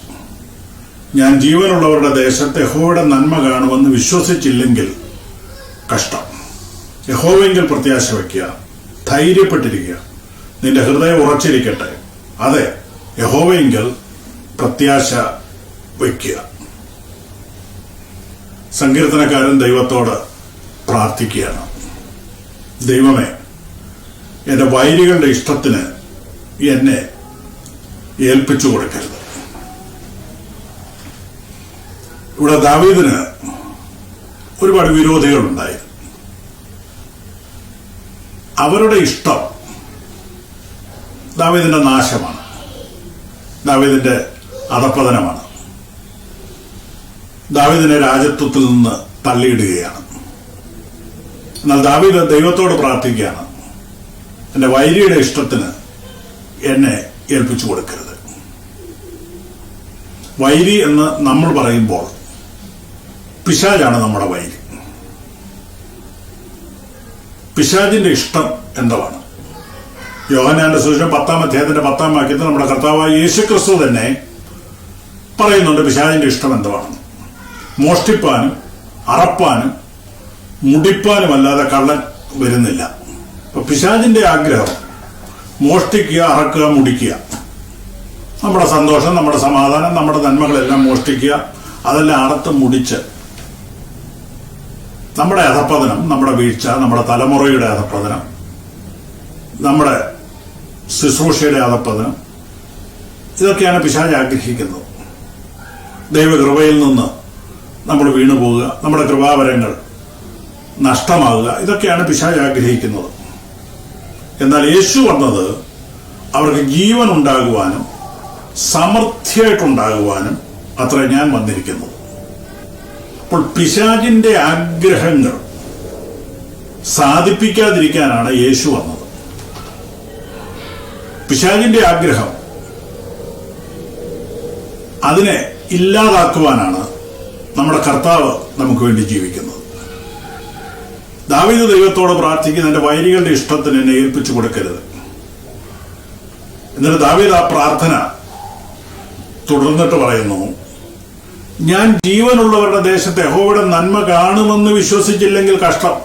ഞാൻ ജീവനുള്ളവരുടെ ദേശത്ത് യഹോവയുടെ നന്മ കാണുമെന്ന് വിശ്വസിച്ചില്ലെങ്കിൽ കഷ്ടം. യഹോവയെങ്കിൽ പ്രത്യാശ വയ്ക്കുക, ധൈര്യപ്പെട്ടിരിക്കുക, നിന്റെ ഹൃദയം ഉറച്ചിരിക്കട്ടെ. അതെ, യഹോവയെങ്കിൽ പ്രത്യാശ വയ്ക്കുക. സങ്കീർത്തനക്കാരൻ ദൈവത്തോട് പ്രാർത്ഥിക്കുകയാണ്, ദൈവമേ, എന്റെ വൈരികളുടെ ഇഷ്ടത്തിന് എന്നെ ഏൽപ്പിച്ചു കൊടുക്കരുത്. ഇവിടെ ദാവീദിന് ഒരുപാട് വിരോധികളുണ്ടായി. അവരുടെ ഇഷ്ടം ദാവീദിന്റെ നാശമാണ്, ദാവീദിന്റെ അധപ്പതനമാണ്, ദാവീദിനെ രാജത്വത്തിൽ നിന്ന് തള്ളിയിടുകയാണ്. എന്നാൽ ദാവീദ് ദൈവത്തോട് പ്രാർത്ഥിക്കുകയാണ്, എന്റെ വൈരിയുടെ ഇഷ്ടത്തിന് എന്നെ ഏൽപ്പിച്ചു കൊടുക്കരുത്. വൈരി എന്ന് നമ്മൾ പറയുമ്പോൾ പിശാചാണ് നമ്മുടെ വൈരി. പിശാചിന്റെ ഇഷ്ടം എന്താണ്? യോഹന്നാന്റെ സുവിശേഷം 10-ാം അധ്യായത്തിന്റെ 10-ാം വാക്യത്തിൽ നമ്മുടെ കർത്താവായ യേശുക്രിസ്തു തന്നെ പറയുന്നുണ്ട് പിശാചിന്റെ ഇഷ്ടം എന്തുവാണെന്ന്. മോഷ്ടിപ്പാനും അറപ്പാനും മുടിപ്പാനും അല്ലാതെ കള്ളൻ വരുന്നില്ല. അപ്പൊ പിശാചിന്റെ ആഗ്രഹം മോഷ്ടിക്കുക, അറക്കുക, മുടിക്കുക, നമ്മുടെ സന്തോഷം, നമ്മുടെ സമാധാനം, നമ്മുടെ നന്മകളെല്ലാം മോഷ്ടിക്കുക, അതെല്ലാം അറുത്ത് മുടിച്ച് നമ്മുടെ അധപ്പതനം, നമ്മുടെ വീഴ്ച, നമ്മുടെ തലമുറയുടെ അധപ്പതനം, നമ്മുടെ ശുശ്രൂഷയുടെ അധപ്പതനം, ഇതൊക്കെയാണ് പിശാച് ആഗ്രഹിക്കുന്നത്. ദൈവകൃപയിൽ നിന്ന് നമ്മൾ വീണുപോകുക, നമ്മുടെ കൃപാവരങ്ങൾ നഷ്ടമാകുക, ഇതൊക്കെയാണ് പിശാച് ആഗ്രഹിക്കുന്നത്. എന്നാൽ യേശു വന്നത് അവർക്ക് ജീവൻ ഉണ്ടാകുവാനും സമൃദ്ധിയായിട്ടുണ്ടാകുവാനും അത്ര ഞാൻ വന്നിരിക്കുന്നത്. അപ്പോൾ പിശാചിന്റെ ആഗ്രഹങ്ങൾ സാധിപ്പിക്കാതിരിക്കാനാണ് യേശു വന്നത്. പിശാചിന്റെ ആഗ്രഹം അതിനെ ഇല്ലാതാക്കുവാനാണ് നമ്മുടെ കർത്താവ് നമുക്ക് വേണ്ടി ജീവിക്കുന്നത്. ദാവീദ് ദൈവത്തോട് പ്രാർത്ഥിക്കുന്ന, എന്റെ വൈരികളുടെ ഇഷ്ടത്തിന് എന്നെ ഏൽപ്പിച്ചു കൊടുക്കരുത്. എന്നിട്ട് ദാവീദ് ആ പ്രാർത്ഥന തുടർന്നിട്ട് പറയുന്നു, ഞാൻ ജീവനുള്ളവരുടെ ദേശത്ത് യഹോവയുടെ നന്മ കാണുമെന്ന് വിശ്വസിച്ചില്ലെങ്കിൽ കഷ്ടം.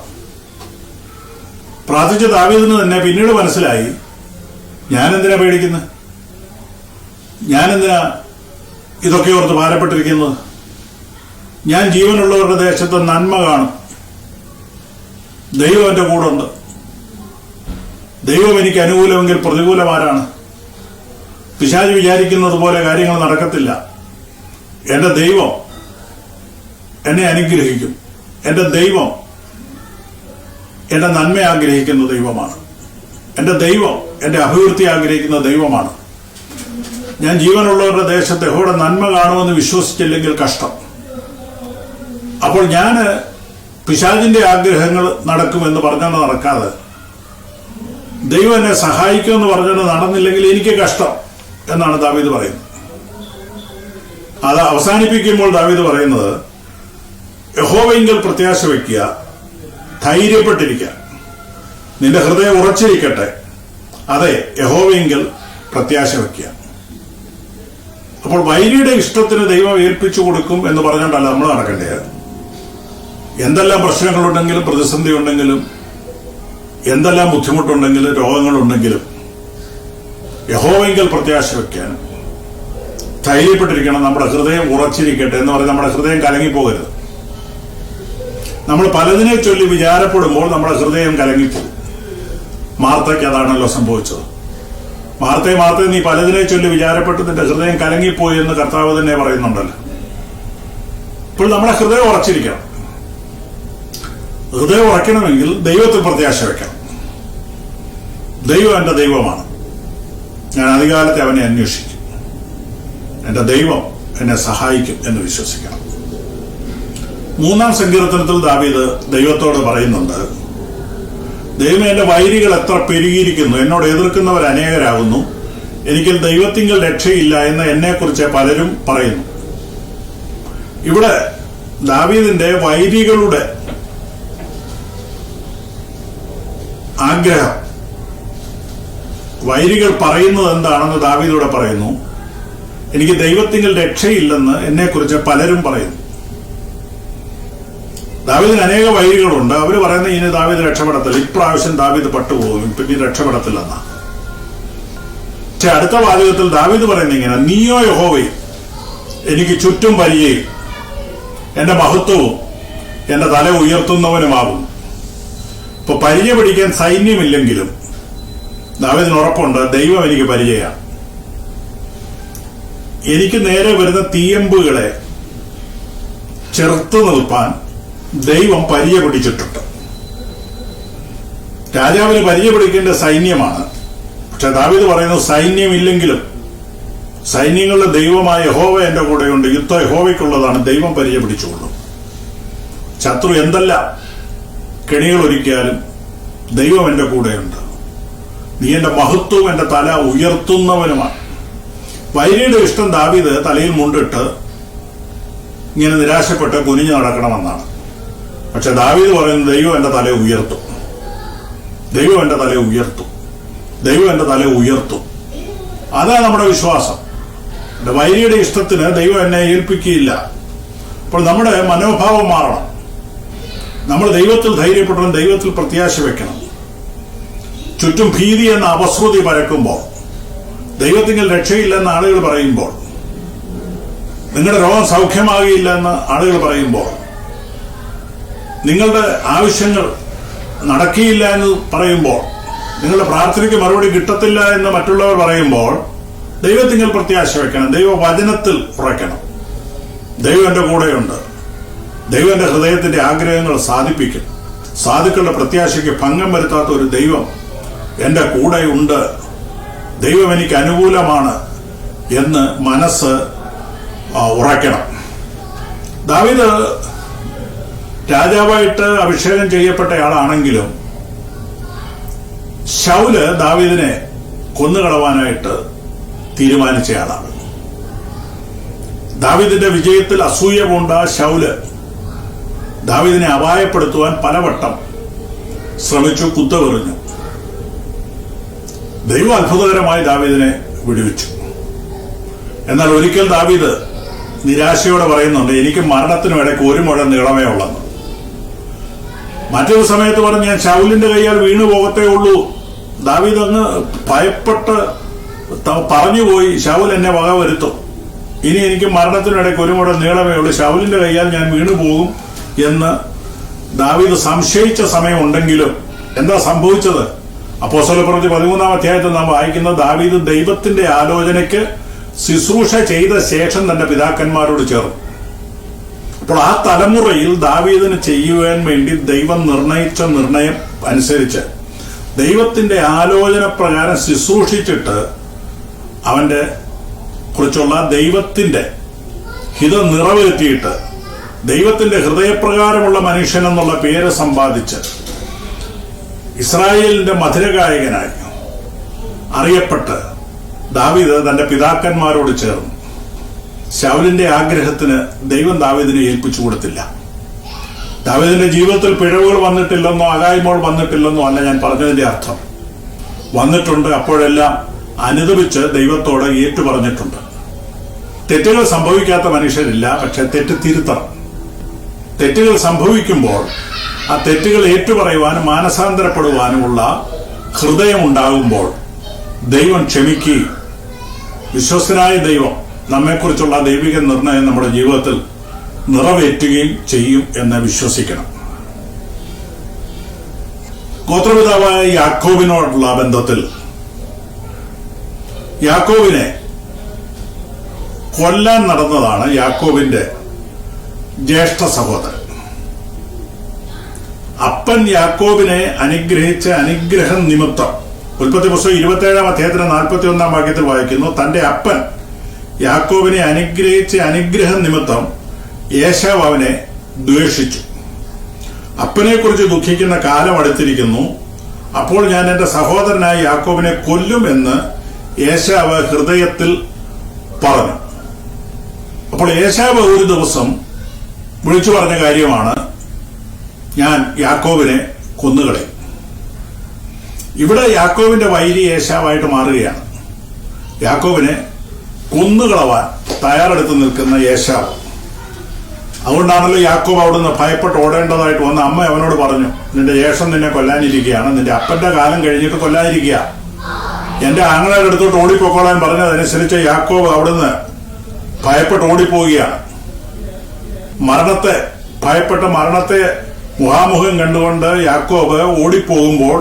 പ്രാർത്ഥിച്ച ദാവീദിന് തന്നെ പിന്നീട് മനസ്സിലായി, ഞാനെന്തിനാ പേടിക്കുന്നത്, ഞാനെന്തിനാ ഇതൊക്കെ ഓർത്ത് ഭാരപ്പെട്ടിരിക്കുന്നത്? ഞാൻ ജീവനുള്ളവരുടെ ദേശത്ത് നന്മ കാണും. ദൈവം എന്റെ കൂടെ ഉണ്ട്. ദൈവം എനിക്ക് അനുകൂലമെങ്കിൽ പ്രതികൂലമാരാണ്? പിശാച് വിചാരിക്കുന്നത് പോലെ കാര്യങ്ങൾ നടക്കത്തില്ല. എന്റെ ദൈവം എന്നെ അനുഗ്രഹിക്കും. എന്റെ ദൈവം എന്റെ നന്മ ആഗ്രഹിക്കുന്ന ദൈവമാണ്. എന്റെ ദൈവം എന്റെ അഭിവൃദ്ധി ആഗ്രഹിക്കുന്ന ദൈവമാണ്. ഞാൻ ജീവനുള്ളവരുടെ ദേശത്ത് യഹോവയുടെ നന്മ കാണുമെന്ന് വിശ്വസിച്ചില്ലെങ്കിൽ കഷ്ടം. അപ്പോൾ ഞാൻ പിശാചിന്റെ ആഗ്രഹങ്ങൾ നടക്കുമെന്ന് പറഞ്ഞാണ് നടക്കാതെ, ദൈവം എന്നെ സഹായിക്കുമെന്ന് പറഞ്ഞാണ് നടന്നില്ലെങ്കിൽ എനിക്ക് കഷ്ടം എന്നാണ് ദാവീദ് പറയുന്നത്. അത് അവസാനിപ്പിക്കുമ്പോൾ ദാവീദ് പറയുന്നത്, യഹോവയിങ്കൽ പ്രത്യാശ വയ്ക്കുക, ധൈര്യപ്പെട്ടിരിക്കുക, നിന്റെ ഹൃദയം ഉറച്ചിരിക്കട്ടെ. അതെ, യഹോവയിങ്കൽ പ്രത്യാശ വയ്ക്കുക. അപ്പോൾ വൈരിയുടെ ഇഷ്ടത്തിന് ദൈവം ഏൽപ്പിച്ചു കൊടുക്കും എന്ന് പറഞ്ഞുകൊണ്ടല്ല നമ്മൾ നടക്കേണ്ടത്. എന്തെല്ലാം പ്രശ്നങ്ങളുണ്ടെങ്കിലും, പ്രതിസന്ധി ഉണ്ടെങ്കിലും, എന്തെല്ലാം ബുദ്ധിമുട്ടുണ്ടെങ്കിലും, രോഗങ്ങളുണ്ടെങ്കിലും യഹോവയിങ്കൽ പ്രത്യാശ വയ്ക്കാൻ ധൈര്യപ്പെട്ടിരിക്കണം. നമ്മുടെ ഹൃദയം ഉറച്ചിരിക്കട്ടെ എന്ന് പറഞ്ഞ് നമ്മുടെ ഹൃദയം കലങ്ങിപ്പോകരുത്. നമ്മൾ പലതിനെ ചൊല്ലി വിചാരപ്പെടുമ്പോൾ നമ്മുടെ ഹൃദയം കലങ്ങിപ്പോകും. മാർത്തയ്ക്ക് അതാണല്ലോ സംഭവിച്ചത്. മാർത്തേ നീ പലതിനെ ചൊല്ലി വിചാരപ്പെട്ട് നിന്റെ ഹൃദയം കലങ്ങിപ്പോയി എന്ന് കർത്താവ് തന്നെ പറയുന്നുണ്ടല്ലോ. ഇപ്പോൾ നമ്മുടെ ഹൃദയം ഉറച്ചിരിക്കണം. ഹൃദയം ഉറയ്ക്കണമെങ്കിൽ ദൈവത്തിൽ പ്രത്യാശ വയ്ക്കണം. ദൈവം എന്റെ ദൈവമാണ്. ഞാൻ അധികാലത്തെ അവനെ അന്വേഷിക്കും. എന്റെ ദൈവം എന്നെ സഹായിക്കും എന്ന് വിശ്വസിക്കണം. 3-ാം സങ്കീർത്തനത്തിൽ ദാവീദ് ദൈവത്തോട് പറയുന്നുണ്ട്, ദൈവമേ, എന്റെ വൈരികൾ എത്ര പെരുകിയിരിക്കുന്നു, എന്നോട് എതിർക്കുന്നവർ അനേകരാകുന്നു, എനിക്ക് ദൈവത്തിങ്കൽ രക്ഷയില്ല എന്ന് എന്നെക്കുറിച്ച് പലരും പറയുന്നു. ഇവിടെ ദാവീദിന്റെ വൈരികളുടെ ആഗ്രഹം, വൈരികൾ പറയുന്നത് എന്താണെന്ന് ദാവീദൂടെ പറയുന്നു. എനിക്ക് ദൈവത്തിങ്കൽ രക്ഷയില്ലെന്ന് എന്നെക്കുറിച്ച് പലരും പറയുന്നു. ദാവീദിന് അനേക വൈരികളുണ്ട്. അവർ പറയുന്നത് ഇനി ദാവീദ് രക്ഷപ്പെടത്തില്ല, ഇപ്രാവശ്യം ദാവീദ് പട്ടുപോകും, പിന്നെ രക്ഷപ്പെടത്തില്ലെന്നാണ്. പക്ഷെ അടുത്ത വാചകത്തിൽ ദാവീദ് പറയുന്നത് ഇങ്ങനെ, നീയോ യഹോവേ എനിക്ക് ചുറ്റും പരിചയം, എന്റെ മഹത്വവും എന്റെ തല ഉയർത്തുന്നവനുമാകും. ഇപ്പൊ പരിചയ പിടിക്കാൻ സൈന്യമില്ലെങ്കിലും ദാവീദിന് ഉറപ്പുണ്ട്, ദൈവം എനിക്ക് പരിചയമാണ്. എനിക്ക് നേരെ വരുന്ന തീയമ്പുകളെ ചെറുത്തു നിൽപ്പാൻ ദൈവം പരിചയ പിടിച്ചിട്ടുണ്ട്. രാജാവിന് പരിചയ പിടിക്കേണ്ട സൈന്യമാണ്. പക്ഷെ ദാവീദ് പറയുന്നു, സൈന്യമില്ലെങ്കിലും സൈന്യങ്ങളുടെ ദൈവമായ യഹോവ എന്റെ കൂടെയുണ്ട്, യുദ്ധം യഹോവയ്ക്കുള്ളതാണ്, ദൈവം പരിചയ പിടിച്ചുകൊള്ളും. ശത്രു എന്തെല്ലാം കെണികൾ ഒരുക്കിയാലും ദൈവം എന്റെ കൂടെയുണ്ട്. നീ എന്റെ മഹത്വവും എന്റെ തല ഉയർത്തുന്നവനുമാണ്. വൈരിയുടെ ഇഷ്ടം ദാവീദ് തലയിൽ മുണ്ടിട്ട് ഇങ്ങനെ നിരാശപ്പെട്ട് കുനിഞ്ഞു നടക്കണമെന്നാണ്. പക്ഷെ ദാവീദ് പറയുന്നത്, ദൈവം എന്റെ തല ഉയർത്തും, ദൈവം എന്റെ തല ഉയർത്തും, ദൈവം എന്റെ തല ഉയർത്തും. അതാണ് നമ്മുടെ വിശ്വാസം. എന്റെ വൈരിയുടെ ഇഷ്ടത്തിന് ദൈവം എന്നെ ഏൽപ്പിക്കുകയില്ല. അപ്പോൾ നമ്മുടെ മനോഭാവം മാറണം. നമ്മൾ ദൈവത്തിൽ ധൈര്യപ്പെടണം, ദൈവത്തിൽ പ്രത്യാശ വെക്കണം. ചുറ്റും ഭീതി എന്ന അപശ്രുതി പരക്കുമ്പോൾ, ദൈവത്തിങ്കിൽ രക്ഷയില്ലെന്ന് ആളുകൾ പറയുമ്പോൾ, നിങ്ങളുടെ രോഗം സൗഖ്യമാകില്ലെന്ന് ആളുകൾ പറയുമ്പോൾ, നിങ്ങളുടെ ആവശ്യങ്ങൾ നടക്കിയില്ല എന്ന് പറയുമ്പോൾ, നിങ്ങളുടെ പ്രാർത്ഥനയ്ക്ക് മറുപടി കിട്ടത്തില്ല എന്ന് മറ്റുള്ളവർ പറയുമ്പോൾ, ദൈവത്തിങ്കിൽ പ്രത്യാശ വെക്കണം, ദൈവവചനത്തിൽ ഉറയ്ക്കണം. ദൈവം എൻ്റെ കൂടെയുണ്ട്, ദൈവം എൻ്റെ ഹൃദയത്തിന്റെ ആഗ്രഹങ്ങൾ സാധിപ്പിക്കും, സാധുക്കളുടെ പ്രത്യാശയ്ക്ക് ഭംഗം വരുത്താത്ത ഒരു ദൈവം എൻ്റെ കൂടെയുണ്ട്, ദൈവം എനിക്ക് അനുകൂലമാണ് എന്ന് മനസ്സ് ഉറയ്ക്കണം. ദാവീദ് രാജാവായിട്ട് അഭിഷേകം ചെയ്യപ്പെട്ടയാളാണെങ്കിലും ശൗല് ദാവീദിനെ കൊന്നുകളവാനായിട്ട് തീരുമാനിച്ചയാളാണ്. ദാവീദിന്റെ വിജയത്തിൽ അസൂയ പൂണ്ട ശൗല് ദാവീദിനെ അപായപ്പെടുത്തുവാൻ പലവട്ടം ശ്രമിച്ചു, കുത്തുപെറിഞ്ഞു. ദൈവം അത്ഭുതകരമായി ദാവീദിനെ വിടുവിച്ചു. എന്നാൽ ഒരിക്കൽ ദാവീദ് നിരാശയോടെ പറയുന്നുണ്ട്, എനിക്ക് മരണത്തിനും ഇടയ്ക്ക് ഒരു മുഴ നീളമേ ഉള്ളെന്ന്. മറ്റൊരു സമയത്ത് പറഞ്ഞു, ഞാൻ ശൗലിന്റെ കയ്യാൽ വീണു പോകത്തേ ഉള്ളൂ. ദാവീദ് അങ്ങ് ഭയപ്പെട്ട് പറഞ്ഞുപോയി, ശൗൽ എന്നെ വകവരുത്തും, ഇനി എനിക്ക് മരണത്തിനിടയ്ക്ക് ഒരു മുഴ നീളമേ ഉള്ളൂ, ശൗലിന്റെ കയ്യാൽ ഞാൻ വീണു പോകും എന്ന് ദാവീദ് സംശയിച്ച സമയമുണ്ടെങ്കിലും എന്താ സംഭവിച്ചത്? അപ്പോസ്തലപ്രവൃത്തി 13-ാം അധ്യായത്തിൽ നാം വായിക്കുന്ന, ദാവീദ് ദൈവത്തിന്റെ ആലോചനയ്ക്ക് ശുശ്രൂഷ ചെയ്ത ശേഷം തന്റെ പിതാക്കന്മാരോട് ചേർന്നു. അപ്പോൾ ആ തലമുറയിൽ ദാവീദിന് ചെയ്യുവാൻ വേണ്ടി ദൈവം നിർണയിച്ച നിർണയം അനുസരിച്ച് ദൈവത്തിന്റെ ആലോചന പ്രകാരം ശുശ്രൂഷിച്ചിട്ട് അവന്റെ കുറിച്ചുള്ള ദൈവത്തിന്റെ ഹിതം നിറവേറ്റിയിട്ട് ദൈവത്തിന്റെ ഹൃദയപ്രകാരമുള്ള മനുഷ്യൻ എന്നുള്ള പേര് സമ്പാദിച്ച് ഇസ്രായേലിന്റെ മധുരഗായകനായി അറിയപ്പെട്ട് ദാവീദ് തന്റെ പിതാക്കന്മാരോട് ചേർന്നു. ശൗലിന്റെ ആഗ്രഹത്തിന് ദൈവം ദാവീദിനെ ഏൽപ്പിച്ചു കൊടുത്തില്ല. ദാവീദിന്റെ ജീവിതത്തിൽ പിഴവുകൾ വന്നിട്ടില്ലെന്നോ അകായ്മകൾ വന്നിട്ടില്ലെന്നോ അല്ല ഞാൻ പറഞ്ഞതിന്റെ അർത്ഥം. വന്നിട്ടുണ്ട്, അപ്പോഴെല്ലാം അനുദപിച്ച് ദൈവത്തോട് ഏറ്റു പറഞ്ഞിട്ടുണ്ട്. തെറ്റുകൾ സംഭവിക്കാത്ത മനുഷ്യരില്ല, പക്ഷെ തെറ്റ് തിരുത്തണം. തെറ്റുകൾ സംഭവിക്കുമ്പോൾ ആ തെറ്റുകൾ ഏറ്റുപറയുവാനും മാനസാന്തരപ്പെടുവാനുമുള്ള ഹൃദയം ഉണ്ടാകുമ്പോൾ ദൈവം ക്ഷമിക്കുകയും വിശ്വസ്തനായ ദൈവം നമ്മെക്കുറിച്ചുള്ള ദൈവിക നിർണയം നമ്മുടെ ജീവിതത്തിൽ നിറവേറ്റുകയും ചെയ്യും എന്ന് വിശ്വസിക്കണം. ഗോത്രപിതാവായ യാക്കോബിനോടുള്ള ബന്ധത്തിൽ യാക്കോബിനെ കൊല്ലാൻ നടന്നതാണ് യാക്കോബിന്റെ ജ്യേഷ്ഠ സഹോദരൻ. അപ്പൻ യാക്കോബിനെ അനുഗ്രഹിച്ച അനുഗ്രഹം നിമിത്തം, ഉൽപ്പത്തി പുസ്തകം 27-ാം അധ്യായത്തിന് 41-ാം വാക്യത്തിൽ വായിക്കുന്നു, തന്റെ അപ്പൻ യാക്കോബിനെ അനുഗ്രഹിച്ച അനുഗ്രഹം നിമിത്തം ഏശാവ് അവനെ ദ്വേഷിച്ചു. അപ്പനെ കുറിച്ച് ദുഃഖിക്കുന്ന കാലം അടുത്തിരിക്കുന്നു, അപ്പോൾ ഞാൻ എന്റെ സഹോദരനായ യാക്കോബിനെ കൊല്ലുമെന്ന് ഏശാവ് ഹൃദയത്തിൽ പറഞ്ഞു. അപ്പോൾ ഏശാവ് ഒരു ദിവസം വിളിച്ചു പറഞ്ഞ കാര്യമാണ്, ഞാൻ യാക്കോബിനെ കൊന്നുകളയും. ഇവിടെ യാക്കോബിന്റെ വൈരി ഏശാവായിട്ട് മാറുകയാണ്. യാക്കോബിനെ കൊന്നുകളവാൻ തയ്യാറെടുത്ത് നിൽക്കുന്ന ഏശാവ്. അതുകൊണ്ടാണല്ലോ യാക്കോബ് അവിടുന്ന് ഭയപ്പെട്ട് ഓടേണ്ടതായിട്ട് വന്ന അമ്മ അവനോട് പറഞ്ഞു, നിന്റെ ജ്യേഷ്ഠൻ നിന്നെ കൊല്ലാനിരിക്കുകയാണ്, നിന്റെ അപ്പന്റെ കാലം കഴിഞ്ഞിട്ട് കൊല്ലാനിരിക്കുക, എന്റെ ആങ്ങളയുടെ അടുത്തോട്ട് ഓടിപ്പോക്കോളാൻ പറഞ്ഞതനുസരിച്ച് യാക്കോബ് അവിടുന്ന് ഭയപ്പെട്ട് ഓടിപ്പോവുകയാണ്. ഭയപ്പെട്ട മരണത്തെ മുഖാമുഖം കണ്ടുകൊണ്ട് യാക്കോബ് ഓടിപ്പോകുമ്പോൾ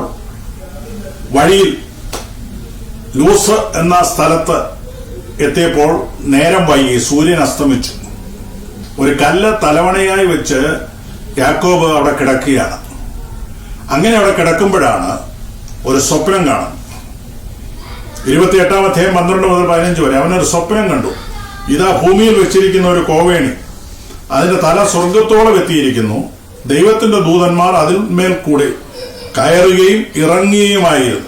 വഴിയിൽ ലൂസ് എന്ന സ്ഥലത്ത് എത്തിയപ്പോൾ നേരം വൈകി, സൂര്യൻ അസ്തമിച്ചു. ഒരു കല്ല് തലവണയായി വെച്ച് യാക്കോബ് അവിടെ കിടക്കുകയാണ്. അങ്ങനെ അവിടെ കിടക്കുമ്പോഴാണ് ഒരു സ്വപ്നം കാണുന്നത്. 28-ാം അധ്യായം 12 മുതൽ 15 വരെ അവനൊരു സ്വപ്നം കണ്ടു. ഇതാ ഭൂമിയിൽ വെച്ചിരിക്കുന്ന ഒരു കോവേണി, അതിന്റെ തല സ്വർഗത്തോളം എത്തിയിരിക്കുന്നു, ദൈവത്തിന്റെ ദൂതന്മാർ അതിന്മേൽ കൂടി കയറുകയും ഇറങ്ങുകയുമായിരുന്നു.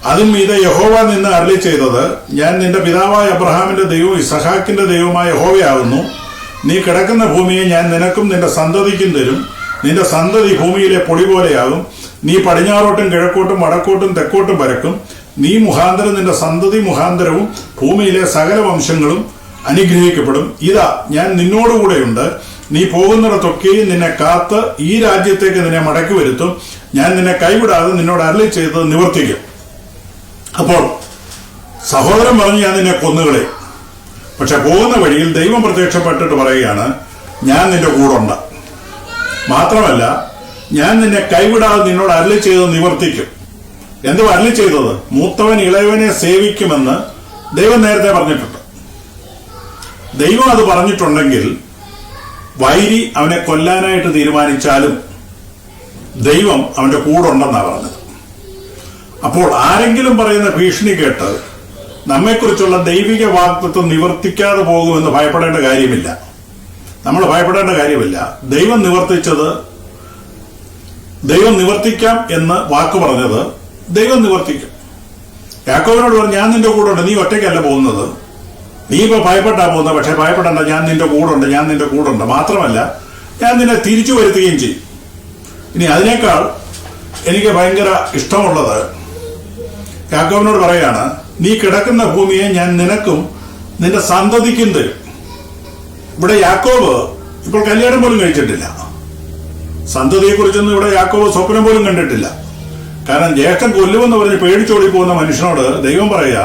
അതും ഇത് യഹോവ നിന്ന് അരുളി ചെയ്തത്, ഞാൻ നിന്റെ പിതാവായ അബ്രഹാമിന്റെ ദൈവവും ഇസഹാക്കിന്റെ ദൈവമായ യഹോവയാകുന്നു. നീ കിടക്കുന്ന ഭൂമിയെ ഞാൻ നിനക്കും നിന്റെ സന്തതിക്കും തരും. നിന്റെ സന്തതി ഭൂമിയിലെ പൊടി പോലെയാകും. നീ പടിഞ്ഞാറോട്ടും കിഴക്കോട്ടും വടക്കോട്ടും തെക്കോട്ടും പരക്കും. നീ മുഖാന്തരം നിന്റെ സന്തതി മുഖാന്തരവും ഭൂമിയിലെ സകല വംശങ്ങളും അനുഗ്രഹിക്കപ്പെടും. ഇതാ ഞാൻ നിന്നോടുകൂടെയുണ്ട്, നീ പോകുന്നിടത്തൊക്കെയും നിന്നെ കാത്ത് ഈ രാജ്യത്തേക്ക് നിന്നെ മടക്കി വരുത്തും. ഞാൻ നിന്നെ കൈവിടാതെ നിന്നോട് അരുളി ചെയ്തത് നിവർത്തിക്കും. അപ്പോൾ സഹോദരൻ പറഞ്ഞു, ഞാൻ നിന്നെ കൊന്നുകളെ. പക്ഷെ പോകുന്ന വഴിയിൽ ദൈവം പ്രത്യക്ഷപ്പെട്ടിട്ട് പറയുകയാണ്, ഞാൻ നിന്റെ കൂടുണ്ട്. മാത്രമല്ല, ഞാൻ നിന്നെ കൈവിടാതെ നിന്നോട് അരുളി ചെയ്തത് നിവർത്തിക്കും. എന്തുവാ അരുളി ചെയ്തത്? മൂത്തവൻ ഇളയവനെ സേവിക്കുമെന്ന് ദൈവം നേരത്തെ പറഞ്ഞിട്ടുണ്ട്. ദൈവം അത് പറഞ്ഞിട്ടുണ്ടെങ്കിൽ വൈരി അവനെ കൊല്ലാനായിട്ട് തീരുമാനിച്ചാലും ദൈവം അവന്റെ കൂടുണ്ടെന്നാണ് പറഞ്ഞത്. അപ്പോൾ ആരെങ്കിലും പറയുന്ന ഭീഷണി കേട്ട് നമ്മെക്കുറിച്ചുള്ള ദൈവിക വാഗ്ദത്വം നിവർത്തിക്കാതെ പോകുമെന്ന് ഭയപ്പെടേണ്ട കാര്യമില്ല. നമ്മൾ ഭയപ്പെടേണ്ട കാര്യമില്ല. ദൈവം നിവർത്തിക്കാം എന്ന് വാക്ക് പറഞ്ഞത് ദൈവം നിവർത്തിക്കും. യാക്കോബിനോട് പറഞ്ഞു, ഞാൻ നിന്റെ കൂടെ ഉണ്ട്, നീ ഒറ്റയ്ക്കല്ല പോകുന്നത്, നീ ഇപ്പൊ ഭയപ്പെട്ടാ പോകുന്നത്. പക്ഷെ ഭയപ്പെടേണ്ട, ഞാൻ നിന്റെ കൂടെ ഉണ്ട്. മാത്രമല്ല, ഞാൻ നിന്നെ തിരിച്ചു വരുത്തുകയും ചെയ്യും. ഇനി അതിനേക്കാൾ എനിക്ക് ഭയങ്കര ഇഷ്ടമുള്ളത് യാക്കോബിനോട് പറയാണ്, നീ കിടക്കുന്ന ഭൂമിയെ ഞാൻ നിനക്കും നിന്റെ സന്തതിക്കും തരും. ഇവിടെ യാക്കോബ് ഇപ്പോൾ കല്യാണം പോലും കഴിച്ചിട്ടില്ല. സന്തതിയെ കുറിച്ചൊന്നും ഇവിടെ യാക്കോബ് സ്വപ്നം പോലും കണ്ടിട്ടില്ല. കാരണം ജ്യേഷ്ഠൻ കൊല്ലുമെന്ന് പറഞ്ഞ് പേടിച്ചോടി പോകുന്ന മനുഷ്യനോട് ദൈവം പറയാ,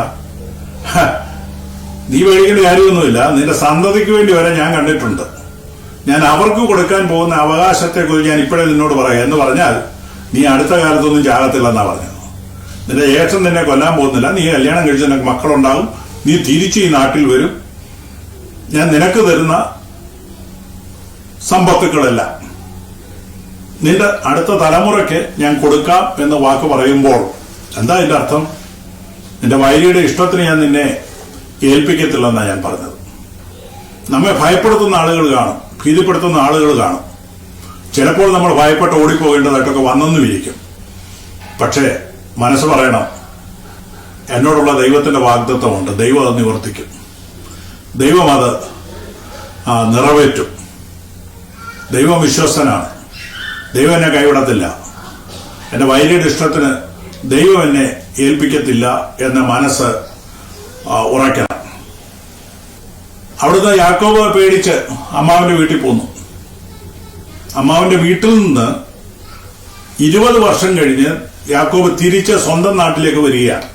നീ പേടിക്കേണ്ട കാര്യമൊന്നുമില്ല, നിന്റെ സന്തതിക്ക് വേണ്ടി വരെ ഞാൻ കണ്ടിട്ടുണ്ട്. ഞാൻ അവർക്ക് കൊടുക്കാൻ പോകുന്ന അവകാശത്തെക്കുറിച്ച് ഞാൻ ഇപ്പോഴേ നിന്നോട് പറയാം എന്ന് പറഞ്ഞാൽ നീ അടുത്ത കാലത്തൊന്നും ചാകത്തില്ലെന്നാ പറഞ്ഞത്. നിന്റെ ജ്യേഷ്ഠൻ നിന്നെ കൊല്ലാൻ പോകുന്നില്ല, നീ കല്യാണം കഴിച്ച് നിനക്ക് മക്കളുണ്ടാകും, നീ തിരിച്ച് ഈ നാട്ടിൽ വരും, ഞാൻ നിനക്ക് തരുന്ന സമ്പത്തുക്കളെല്ലാം നിന്റെ അടുത്ത തലമുറയ്ക്ക് ഞാൻ കൊടുക്കാം എന്ന് വാക്ക് പറയുമ്പോൾ എന്താ ഇതിന്റെ അർത്ഥം? നിന്റെ വൈരിയുടെ ഇഷ്ടത്തിന് ഞാൻ നിന്നെ ഏൽപ്പിക്കത്തില്ലെന്നാണ് ഞാൻ പറഞ്ഞത്. നമ്മെ ഭയപ്പെടുത്തുന്ന ആളുകൾ കാണും, ഭീതിപ്പെടുത്തുന്ന ആളുകൾ കാണും. ചിലപ്പോൾ നമ്മൾ ഭയപ്പെട്ട് ഓടിപ്പോകേണ്ടതായിട്ടൊക്കെ വന്നെന്നും ഇരിക്കും. പക്ഷേ മനസ്സ് പറയണം, എന്നോടുള്ള ദൈവത്തിന്റെ വാഗ്ദത്വമുണ്ട്, ദൈവം അത് നിവർത്തിക്കും, ദൈവം അത് നിറവേറ്റും. ദൈവം വിശ്വസ്തനാണ്, ദൈവം എന്നെ കൈവിടത്തില്ല, എന്റെ വൈരിയുടെ ഇഷ്ടത്തിന് ദൈവം എന്നെ ഏൽപ്പിക്കത്തില്ല എന്ന മനസ്സ് ഉറയ്ക്കണം. അവിടുന്ന് യാക്കോബ് പേടിച്ച് അമ്മാവന്റെ വീട്ടിൽ പോന്നു. അമ്മാവന്റെ വീട്ടിൽ നിന്ന് 20 വർഷം കഴിഞ്ഞ് യാക്കോബ് തിരിച്ച് സ്വന്തം നാട്ടിലേക്ക് വരികയാണ്.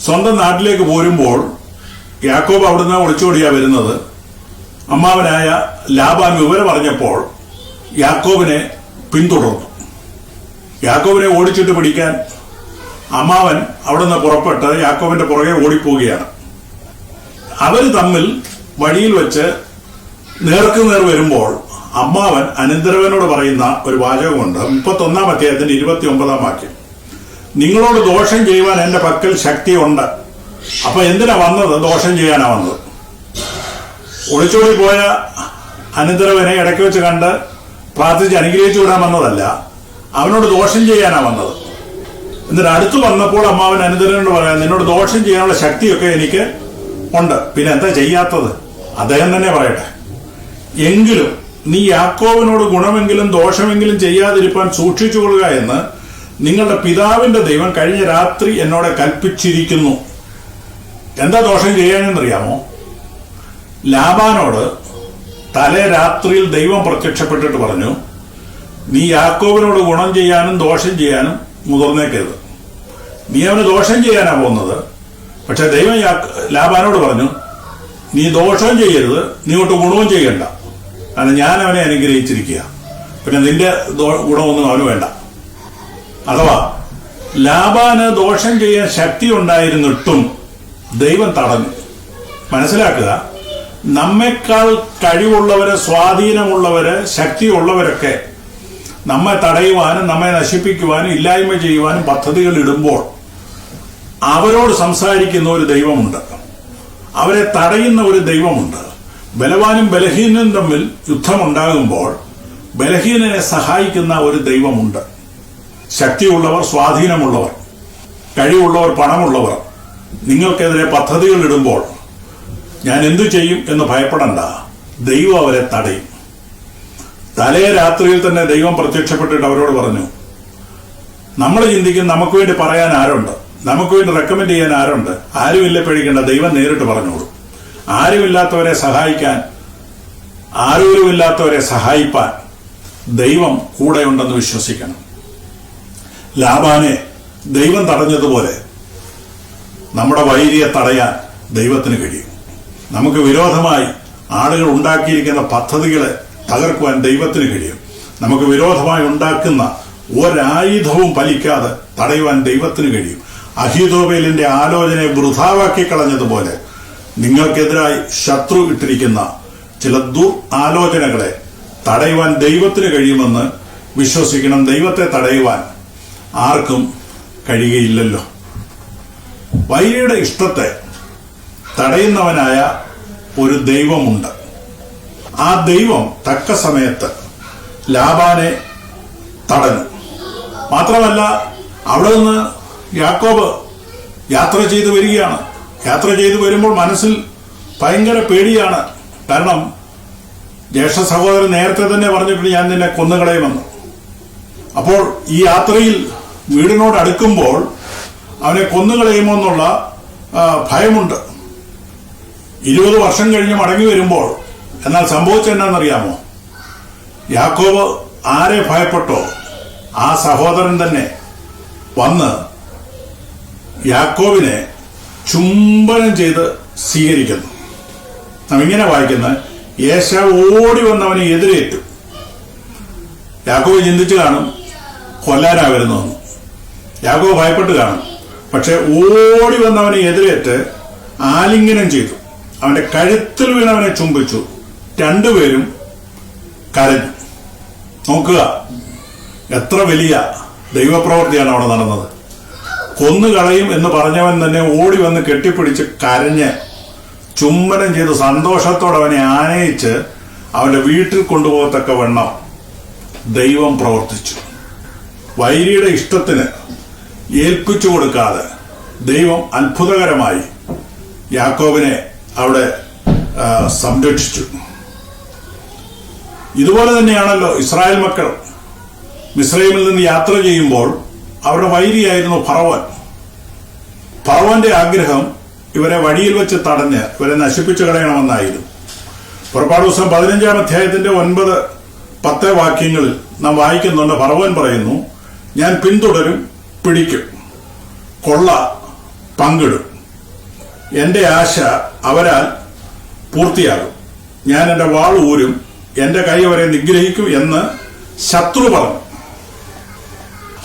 സ്വന്തം നാട്ടിലേക്ക് പോരുമ്പോൾ യാക്കോബ് അവിടുന്ന് ഒളിച്ചോടിയാ വരുന്നത്. അമ്മാവനായ ലാബാൻ വിവരം അറിഞ്ഞപ്പോൾ യാക്കോബിനെ പിന്തുടർന്നു. യാക്കോബിനെ ഓടിച്ചിട്ട് പിടിക്കാൻ അമ്മാവൻ അവിടുന്ന് പുറപ്പെട്ട് യാക്കോബിന്റെ പുറകെ ഓടിപ്പോവുകയാണ്. അവർ തമ്മിൽ വഴിയിൽ വെച്ച് നേർക്കുനേർ വരുമ്പോൾ അമ്മാവൻ അനന്തരവനോട് പറയുന്ന ഒരു വാചകമുണ്ട്. 31-ാം അധ്യായത്തിന്റെ 29-ാം വാക്യം, നിങ്ങളോട് ദോഷം ചെയ്യുവാൻ എന്റെ പക്കൽ ശക്തിയുണ്ട്. അപ്പൊ എന്തിനാ വന്നത്? ദോഷം ചെയ്യാനാ വന്നത്. ഒളിച്ചോടി പോയ അനന്തരവനെ ഇടയ്ക്ക് വെച്ച് കണ്ട് പ്രാർത്ഥിച്ച് അനുഗ്രഹിച്ചു വിടാൻ വന്നതല്ല, അവനോട് ദോഷം ചെയ്യാനാ വന്നത്. എന്നിട്ട് അടുത്ത് വന്നപ്പോൾ അമ്മാവൻ അനന്തരവനോട് പറയാം, നിന്നോട് ദോഷം ചെയ്യാനുള്ള ശക്തിയൊക്കെ എനിക്ക് ഉണ്ട്, പിന്നെ എന്താ ചെയ്യാത്തത്? അദ്ദേഹം തന്നെ പറയട്ടെ. എങ്കിലും നീ യാക്കോബിനോട് ഗുണമെങ്കിലും ദോഷമെങ്കിലും ചെയ്യാതിരിക്കാൻ സൂക്ഷിച്ചുകൊള്ളുക എന്ന് നിങ്ങളുടെ പിതാവിന്റെ ദൈവം കഴിഞ്ഞ രാത്രി എന്നോട് കൽപ്പിച്ചിരിക്കുന്നു. എന്താ ദോഷം ചെയ്യാനെന്നറിയാമോ? ലാബാനോട് തലേ രാത്രിയിൽ ദൈവം പ്രത്യക്ഷപ്പെട്ടിട്ട് പറഞ്ഞു, നീ യാക്കോബിനോട് ഗുണം ചെയ്യാനും ദോഷം ചെയ്യാനും മുതിർന്നേക്കരുത്. നീ അവന് ദോഷം ചെയ്യാനാ പോകുന്നത്. പക്ഷെ ദൈവം ലാബാനോട് പറഞ്ഞു, നീ ദോഷവും ചെയ്യരുത്, നീ ഒട്ട് ഗുണവും ചെയ്യണ്ട, കാരണം ഞാൻ അവനെ അനുഗ്രഹിച്ചിരിക്കുക, പിന്നെ നിന്റെ ഗുണമൊന്നും അവന് വേണ്ട. അഥവാ ലാബാന് ദോഷം ചെയ്യാൻ ശക്തി ഉണ്ടായിരുന്നിട്ടും ദൈവം തടഞ്ഞു. മനസ്സിലാക്കുക, നമ്മെക്കാൾ കഴിവുള്ളവര്, സ്വാധീനമുള്ളവര്, ശക്തിയുള്ളവരൊക്കെ നമ്മെ തടയുവാനും നമ്മെ നശിപ്പിക്കുവാനും ഇല്ലായ്മ ചെയ്യുവാനും പദ്ധതികൾ ഇടുമ്പോൾ അവരോട് സംസാരിക്കുന്ന ഒരു ദൈവമുണ്ട്, അവരെ തടയുന്ന ഒരു ദൈവമുണ്ട്. ബലവാനും ബലഹീനനും തമ്മിൽ യുദ്ധമുണ്ടാകുമ്പോൾ ബലഹീനനെ സഹായിക്കുന്ന ഒരു ദൈവമുണ്ട്. ശക്തിയുള്ളവർ, സ്വാധീനമുള്ളവർ, കഴിവുള്ളവർ, പണമുള്ളവർ നിങ്ങൾക്കെതിരെ പദ്ധതികൾ ഇടുമ്പോൾ ഞാൻ എന്തു ചെയ്യും എന്ന് ഭയപ്പെടണ്ട, ദൈവം അവരെ തടയും. തലേ രാത്രിയിൽ തന്നെ ദൈവം പ്രത്യക്ഷപ്പെട്ടിട്ട് അവരോട് പറഞ്ഞു, നമ്മൾ ചിന്തിക്കും നമുക്ക് വേണ്ടി പറയാൻ ആരുണ്ട്, നമുക്ക് വേണ്ടി റെക്കമെൻഡ് ചെയ്യാൻ ആരുണ്ട്? ആരുമില്ല, പേടിക്കേണ്ട, ദൈവം നേരിട്ട് പറഞ്ഞോളൂ. ആരുമില്ലാത്തവരെ സഹായിക്കാൻ ആരോരുമില്ലാത്തവരെ സഹായിപ്പാൻ ദൈവം കൂടെയുണ്ടെന്ന് വിശ്വസിക്കണം. ലാബാനെ ദൈവം തടഞ്ഞതുപോലെ നമ്മുടെ വൈരിയെ തടയാൻ ദൈവത്തിന് കഴിയും. നമുക്ക് വിരോധമായി ആളുകൾ ഉണ്ടാക്കിയിരിക്കുന്ന പദ്ധതികളെ തകർക്കുവാൻ ദൈവത്തിന് കഴിയും. നമുക്ക് വിരോധമായി ഉണ്ടാക്കുന്ന ഒരായുധവും ഫലിക്കാതെ തടയുവാൻ ദൈവത്തിന് കഴിയും. അഹീതോബേലിന്റെ ആലോചനയെ വൃഥാവാക്കി കളഞ്ഞതുപോലെ നിങ്ങൾക്കെതിരായി ശത്രു ഇട്ടിരിക്കുന്ന ചില ആലോചനകളെ തടയുവാൻ ദൈവത്തിന് കഴിയുമെന്ന് വിശ്വസിക്കണം. ദൈവത്തെ തടയുവാൻ ആർക്കും കഴിയുകയില്ലല്ലോ. വൈരിയുടെ ഇഷ്ടത്തെ തടയുന്നവനായ ഒരു ദൈവമുണ്ട്. ആ ദൈവം തക്ക സമയത്ത് ലാബാനെ തടഞ്ഞു. മാത്രമല്ല, അവിടെ നിന്ന് യാക്കോബ് യാത്ര ചെയ്തു വരികയാണ്. യാത്ര ചെയ്തു വരുമ്പോൾ മനസ്സിൽ ഭയങ്കര പേടിയാണ്. കാരണം ജ്യേഷ്ഠ സഹോദരൻ നേരത്തെ തന്നെ പറഞ്ഞിട്ടുണ്ട്, ഞാൻ നിന്നെ കൊന്നുകളയുമെന്ന്. അപ്പോൾ ഈ യാത്രയിൽ വീടിനോട് അടുക്കുമ്പോൾ അവനെ കൊന്നുകളയുമോ എന്നുള്ള ഭയമുണ്ട്. 20 വർഷം കഴിഞ്ഞ് മടങ്ങി വരുമ്പോൾ എന്നാൽ സംഭവിച്ചെന്നാണെന്നറിയാമോ? യാക്കോബ് ആരെ ഭയപ്പെട്ടോ ആ സഹോദരൻ തന്നെ വന്ന് യാക്കോബിനെ ചുംബനം ചെയ്ത് സ്വീകരിക്കുന്നു. നാം ഇങ്ങനെ വായിക്കുന്നത്, ഏശാവ് ഓടി വന്നവനെ എതിരേറ്റു. യാക്കോബ് ചിന്തിച്ചു കാണും കൊല്ലാനാ വരുന്നതെന്ന്. യാക്കോബ് ഭയപ്പെട്ട് കാണും. പക്ഷെ ഓടി വന്നവനെ എതിരേറ്റ് ആലിംഗനം ചെയ്തു. അവന്റെ കഴുത്തിൽ വീണവനെ ചുംബിച്ചു. രണ്ടുപേരും കരഞ്ഞു. നോക്കുക, എത്ര വലിയ ദൈവപ്രവൃത്തിയാണ് അവിടെ നടന്നത്. കൊന്നുകളയും എന്ന് പറഞ്ഞവൻ തന്നെ ഓടി വന്ന് കെട്ടിപ്പിടിച്ച് കരഞ്ഞ് ചുംബനം ചെയ്ത് സന്തോഷത്തോടെ അവനെ ആനയിച്ച് അവന്റെ വീട്ടിൽ കൊണ്ടുപോകത്തക്ക വണ്ണം ദൈവം പ്രവർത്തിച്ചു. വൈരിയുടെ ഇഷ്ടത്തിന് ഏൽപ്പിച്ചു കൊടുക്കാതെ ദൈവം അത്ഭുതകരമായി യാക്കോബിനെ അവിടെ സംരക്ഷിച്ചു. ഇതുപോലെ തന്നെയാണല്ലോ ഇസ്രായേൽ മക്കൾ മിസ്രൈമിൽ നിന്ന് യാത്ര ചെയ്യുമ്പോൾ അവരുടെ വൈരിയായിരുന്നു ഫറവോൻ. ഫറവോന്റെ ആഗ്രഹം ഇവരെ വഴിയിൽ വെച്ച് തടഞ്ഞ് ഇവരെ നശിപ്പിച്ചു കളയണമെന്നായിരുന്നു. പുറപ്പാട് ദിവസം 15-ാം അധ്യായത്തിന്റെ 9-10 വാക്യങ്ങളിൽ നാം വായിക്കുന്നുണ്ട്. ഫറവോൻ പറയുന്നു, ഞാൻ പിന്തുടരും, പിടിക്കും, കൊള്ള പങ്കിടും, എന്റെ ആശ അവരാൽ പൂർത്തിയാകും, ഞാൻ എന്റെ വാൾ ഊരും, എന്റെ കൈ അവരെ നിഗ്രഹിക്കും എന്ന് ശത്രു പറഞ്ഞു.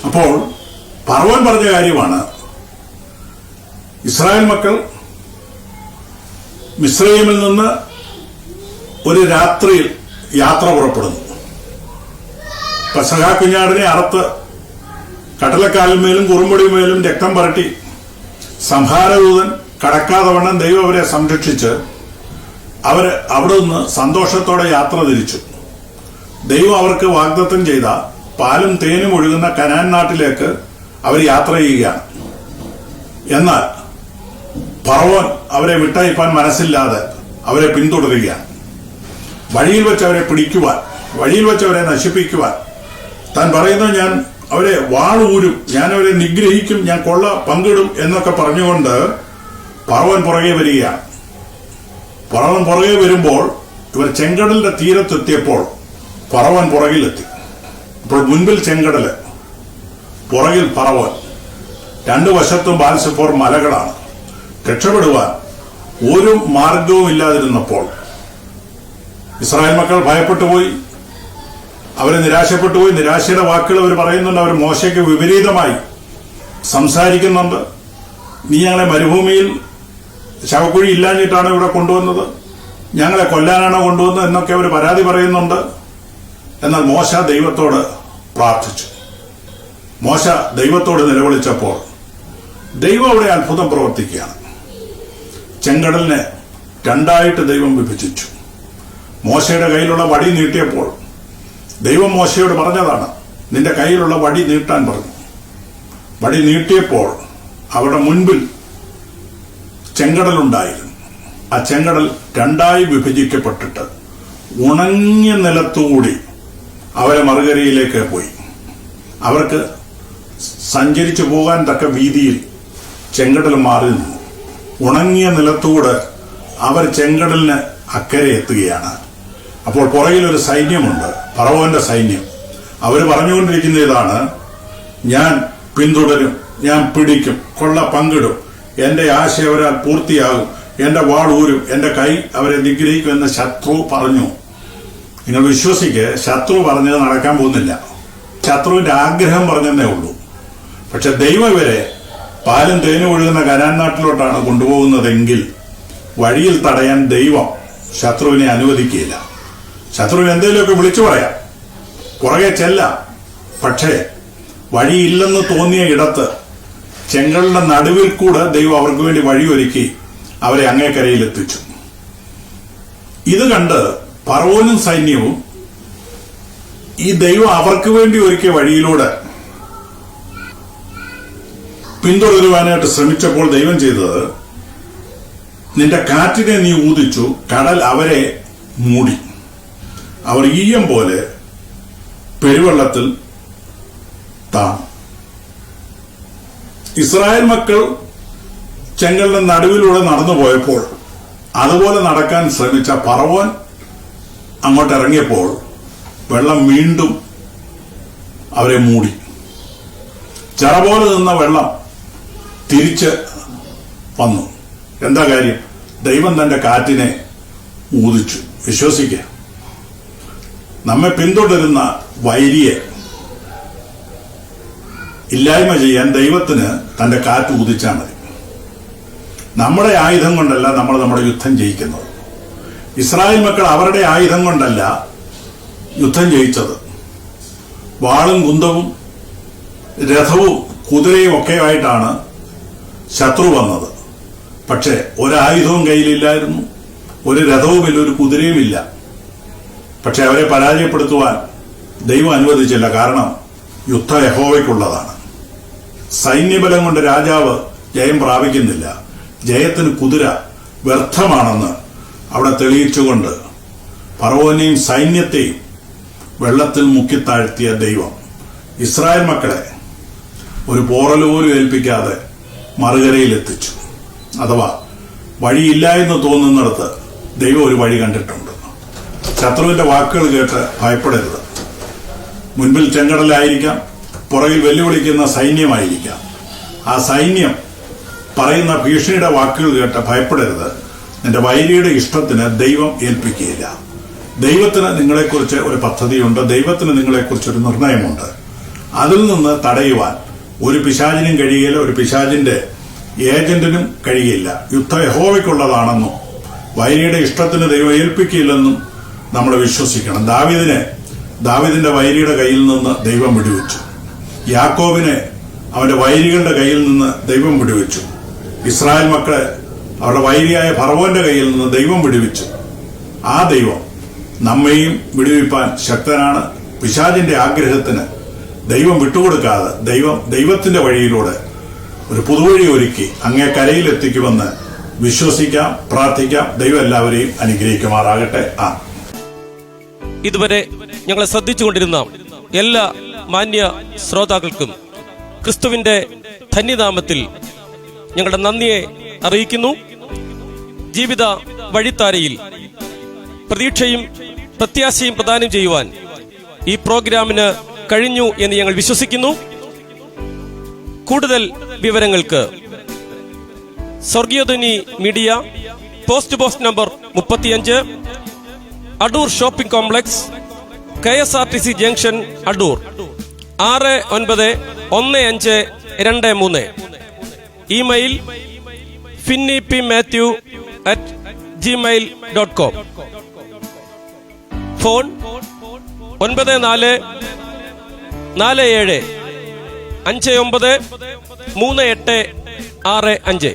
അപ്പോൾ ഫറവോൻ പറഞ്ഞ കാര്യമാണ്, ഇസ്രായേൽ മക്കൾ മിസ്രൈമിൽ നിന്ന് ഒരു രാത്രിയിൽ യാത്ര പുറപ്പെടുന്നു. പെസഹ കുഞ്ഞാടിനെ അറുത്ത് കടലക്കാലിന്മേലും കുറുമ്പടിമേലും രക്തം പുരട്ടി സംഹാരദൂതൻ കടക്കാതെ വണ്ണം ദൈവം അവരെ സംരക്ഷിച്ച് അവര് അവിടെ നിന്ന് സന്തോഷത്തോടെ യാത്ര തിരിച്ചു. ദൈവം അവർക്ക് വാഗ്ദത്തം ചെയ്ത പാലും തേനും ഒഴുകുന്ന കനാൻ നാട്ടിലേക്ക് അവർ യാത്ര ചെയ്യുകയാണ്. എന്നാൽ ഫറവോൻ അവരെ വിട്ടയപ്പാൻ മനസ്സില്ലാതെ അവരെ പിന്തുടരുകയാണ്. വഴിയിൽ വെച്ച് അവരെ പിടിക്കുവാൻ, വഴിയിൽ വെച്ച് അവരെ നശിപ്പിക്കുവാൻ താൻ പറയുന്നത്, ഞാൻ അവരെ വാളൂരും, ഞാൻ അവരെ നിഗ്രഹിക്കും, ഞാൻ കൊള്ള പങ്കിടും എന്നൊക്കെ പറഞ്ഞുകൊണ്ട് ഫറവോൻ പുറകെ വരികയാണ്. ഫറവോൻ പുറകെ വരുമ്പോൾ ഇവർ ചെങ്കടലിന്റെ തീരത്തെത്തിയപ്പോൾ ഫറവോൻ പുറകിലെത്തി. അപ്പോൾ മുൻപിൽ ചെങ്കടല്, പുറകിൽ ഫറവോൻ. രണ്ടു വശത്തും ബാൽസെഫോർ മലകളാണ്. രക്ഷപ്പെടുവാൻ ഒരു മാർഗവും ഇല്ലാതിരുന്നപ്പോൾ ഇസ്രായേൽ മക്കൾ ഭയപ്പെട്ടുപോയി, അവരെ നിരാശപ്പെട്ടുപോയി. നിരാശയുടെ വാക്കുകൾ അവർ പറയുന്നുണ്ട്. അവർ മോശയ്ക്ക് വിപരീതമായി സംസാരിക്കുന്നുണ്ട്. നീ ഞങ്ങളെ മരുഭൂമിയിൽ ശവക്കുഴി ഇല്ലാഞ്ഞിട്ടാണ് ഇവിടെ കൊണ്ടുവന്നത്, ഞങ്ങളെ കൊല്ലാനാണ് കൊണ്ടുവന്നത് എന്നൊക്കെ അവർ പരാതി പറയുന്നുണ്ട്. എന്നാൽ മോശ ദൈവത്തോട് പ്രാർത്ഥിച്ചു. മോശ ദൈവത്തോട് നിലവിളിച്ചപ്പോൾ ദൈവം അവിടെ അത്ഭുതം പ്രവർത്തിക്കുകയാണ്. ചെങ്കടലിനെ രണ്ടായിട്ട് ദൈവം വിഭജിച്ചു. മോശയുടെ കയ്യിലുള്ള വടി നീട്ടിയപ്പോൾ ദൈവം മോശയോട് പറഞ്ഞതാണ്, നിന്റെ കയ്യിലുള്ള വടി നീട്ടാൻ പറഞ്ഞു. വടി നീട്ടിയപ്പോൾ അവിടെ മുൻപിൽ ചെങ്കടലുണ്ടായിരുന്നു. ആ ചെങ്കടൽ രണ്ടായി വിഭജിക്കപ്പെട്ടിട്ട് ഉണങ്ങിയ നിലത്തുകൂടി അവരെ മറുകരയിലേക്ക് പോയി. അവർക്ക് സഞ്ചരിച്ചു പോകാൻ തക്ക വീതിയിൽ ചെങ്കടൽ മാറി നിന്നു. ഉണങ്ങിയ നിലത്തൂടെ അവർ ചെങ്കടലിന് അക്കരെ എത്തുകയാണ്. അപ്പോൾ പുറകിലൊരു സൈന്യമുണ്ട്, ഫറവോന്റെ സൈന്യം. അവർ പറഞ്ഞുകൊണ്ടിരിക്കുന്ന ഇതാണ്: ഞാൻ പിന്തുടരും, ഞാൻ പിടിക്കും, കൊള്ള പങ്കിടും, എന്റെ ആശ അവരാൽ പൂർത്തിയാകും, എന്റെ വാൾ ഊരും, എന്റെ കൈ അവരെ നിഗ്രഹിക്കും എന്ന് ശത്രു പറഞ്ഞു. നിങ്ങൾ വിശ്വസിക്ക്, ശത്രു പറഞ്ഞത് നടക്കാൻ പോകുന്നില്ല. ശത്രുവിന്റെ ആഗ്രഹം പറഞ്ഞതേ ഉള്ളൂ. പക്ഷെ ദൈവം ഇവരെ പാലും തേനും ഒഴുകുന്ന കനാൻ നാട്ടിലോട്ടാണ് കൊണ്ടുപോകുന്നതെങ്കിൽ വഴിയിൽ തടയാൻ ദൈവം ശത്രുവിനെ അനുവദിക്കുകയില്ല. ശത്രുവിന് എന്തെങ്കിലുമൊക്കെ വിളിച്ചു പറയാം, പുറകെ ചെല്ലാം. പക്ഷേ വഴിയില്ലെന്ന് തോന്നിയ ഇടത്ത് ചെങ്കടലിന്റെ നടുവിൽ കൂടെ ദൈവം അവർക്ക് വേണ്ടി വഴിയൊരുക്കി അവരെ അങ്ങേക്കരയിലെത്തിച്ചു. ഇത് കണ്ട് ഫറവോനും സൈന്യവും ഈ ദൈവം അവർക്ക് വേണ്ടി ഒരുക്കിയ വഴിയിലൂടെ പിന്തുടരുവാനായിട്ട് ശ്രമിച്ചപ്പോൾ ദൈവം ചെയ്തത്, നിന്റെ കാറ്റിനെ നീ ഊതിച്ചു, കടൽ അവരെ മൂടി. അവർ ഈയം പോലെ പെരുവെള്ളത്തിൽ താണു. ഇസ്രായേൽ മക്കൾ ചെങ്കടലിന്റെ നടുവിലൂടെ നടന്നു പോയപ്പോൾ അതുപോലെ നടക്കാൻ ശ്രമിച്ച ഫറവോൻ അങ്ങോട്ട് ഇറങ്ങിയപ്പോൾ വെള്ളം വീണ്ടും അവരെ മൂടി. ചിറ പോലെ നിന്ന വെള്ളം തിരിച്ച് വന്നു. എന്താ കാര്യം? ദൈവം തന്റെ കാറ്റിനെ ഊതിച്ചു. വിശ്വസിക്കുക, നമ്മെ പിന്തുടരുന്ന വൈരിയെ ഇല്ലായ്മ ചെയ്യാൻ ദൈവത്തിന് തന്റെ കാറ്റ് ഊതിച്ചാൽ മതി. നമ്മുടെ ആയുധം കൊണ്ടല്ല നമ്മൾ നമ്മുടെ യുദ്ധം ജയിക്കുന്നത്. ഇസ്രായേൽ മക്കൾ അവരുടെ ആയുധം കൊണ്ടല്ല യുദ്ധം ജയിച്ചത്. വാളും കുന്തവും രഥവും കുതിരയും ഒക്കെ ആയിട്ടാണ് ശത്രു വന്നത്. പക്ഷെ ഒരായുധവും കയ്യിലില്ലായിരുന്നു, ഒരു രഥവുമില്ല, ഒരു കുതിരയുമില്ല. പക്ഷെ അവരെ പരാജയപ്പെടുത്തുവാൻ ദൈവം അനുവദിച്ചില്ല. കാരണം യുദ്ധം യഹോവയ്ക്കുള്ളതാണ്. സൈന്യബലം കൊണ്ട് രാജാവ് ജയം പ്രാപിക്കുന്നില്ല. ജയത്തിന് കുതിര വ്യർത്ഥമാണെന്ന് അവിടെ തെളിയിച്ചുകൊണ്ട് ഫറവോനെയും സൈന്യത്തെയും വെള്ളത്തിൽ മുക്കിത്താഴ്ത്തിയ ദൈവം ഇസ്രായേൽ മക്കളെ ഒരു പോറല് പോലും ഏൽപ്പിക്കാതെ മറുകരയിലെത്തിച്ചു. അഥവാ വഴിയില്ല എന്ന് തോന്നുന്നിടത്ത് ദൈവം ഒരു വഴി കണ്ടിട്ടുണ്ട്. ശത്രുവിന്റെ വാക്കുകൾ കേട്ട് ഭയപ്പെടരുത്. മുൻപിൽ ചെങ്കടലായിരിക്കാം, പുറകിൽ വെല്ലുവിളിക്കുന്ന സൈന്യമായിരിക്കാം. ആ സൈന്യം പറയുന്ന ഭീഷണിയുടെ വാക്കുകൾ കേട്ട് ഭയപ്പെടരുത്. നിന്റെ വൈരിയുടെ ഇഷ്ടത്തിന് ദൈവം ഏൽപ്പിക്കുകയില്ല. ദൈവത്തിന് നിങ്ങളെക്കുറിച്ച് ഒരു പദ്ധതിയുണ്ട്, ദൈവത്തിന് നിങ്ങളെക്കുറിച്ചൊരു നിർണയമുണ്ട്. അതിൽ നിന്ന് തടയുവാൻ ഒരു പിശാചിനും കഴിയില്ല, ഒരു പിശാചിന്റെ ഏജന്റിനും കഴിയില്ല. യുദ്ധം യഹോവയ്ക്കുള്ളതാണെന്നും വൈരിയുടെ ഇഷ്ടത്തിന് ദൈവം ഏൽപ്പിക്കില്ലെന്നും നമ്മൾ വിശ്വസിക്കണം. ദാവീദിന്റെ വൈരിയുടെ കയ്യിൽ നിന്ന് ദൈവം വിടുവിച്ചു. യാക്കോബിനെ അവന്റെ വൈരികളുടെ കയ്യിൽ നിന്ന് ദൈവം വിടുവിച്ചു. ഇസ്രായേൽ മക്കളെ അവരുടെ വൈരിയായ ഫറവോന്റെ കയ്യിൽ നിന്ന് ദൈവം വിടുവിച്ചു. ആ ദൈവം നമ്മെയും വിടുവിപ്പാൻ ശക്തനാണ്. പിശാചിന്റെ ആഗ്രഹത്തിന് ദൈവം വിട്ടുകൊടുക്കാതെ ദൈവത്തിന്റെ വഴിയിലൂടെ ഒരു പുതുവഴി ഒരുക്കി അങ്ങേ കരയിലെത്തിക്കുമെന്ന് വിശ്വസിക്കാം, പ്രാർത്ഥിക്കാം. ദൈവം എല്ലാവരെയും അനുഗ്രഹിക്കുമാറാകട്ടെ. ഇതുവരെ ഞങ്ങളെ ശ്രദ്ധിച്ചുകൊണ്ടിരുന്ന എല്ലാ മാന്യ ശ്രോതാക്കൾക്കും ക്രിസ്തുവിന്റെ ധന്യനാമത്തിൽ ഞങ്ങളുടെ നന്ദിയെ അറിയിക്കുന്നു. ജീവിത വഴിത്താരയിൽ പ്രതീക്ഷയും പ്രത്യാശയും പ്രദാനം ചെയ്യുവാൻ ഈ പ്രോഗ്രാമിന് കഴിഞ്ഞു എന്ന് ഞങ്ങൾ വിശ്വസിക്കുന്നു. കൂടുതൽ വിവരങ്ങൾക്ക് Swargeeyadhwani media, post box number 35, Adoor shopping complex, KSRTC junction, Adoor 691523. Email finnipmatthew@gmail.com. Phone 9447593865.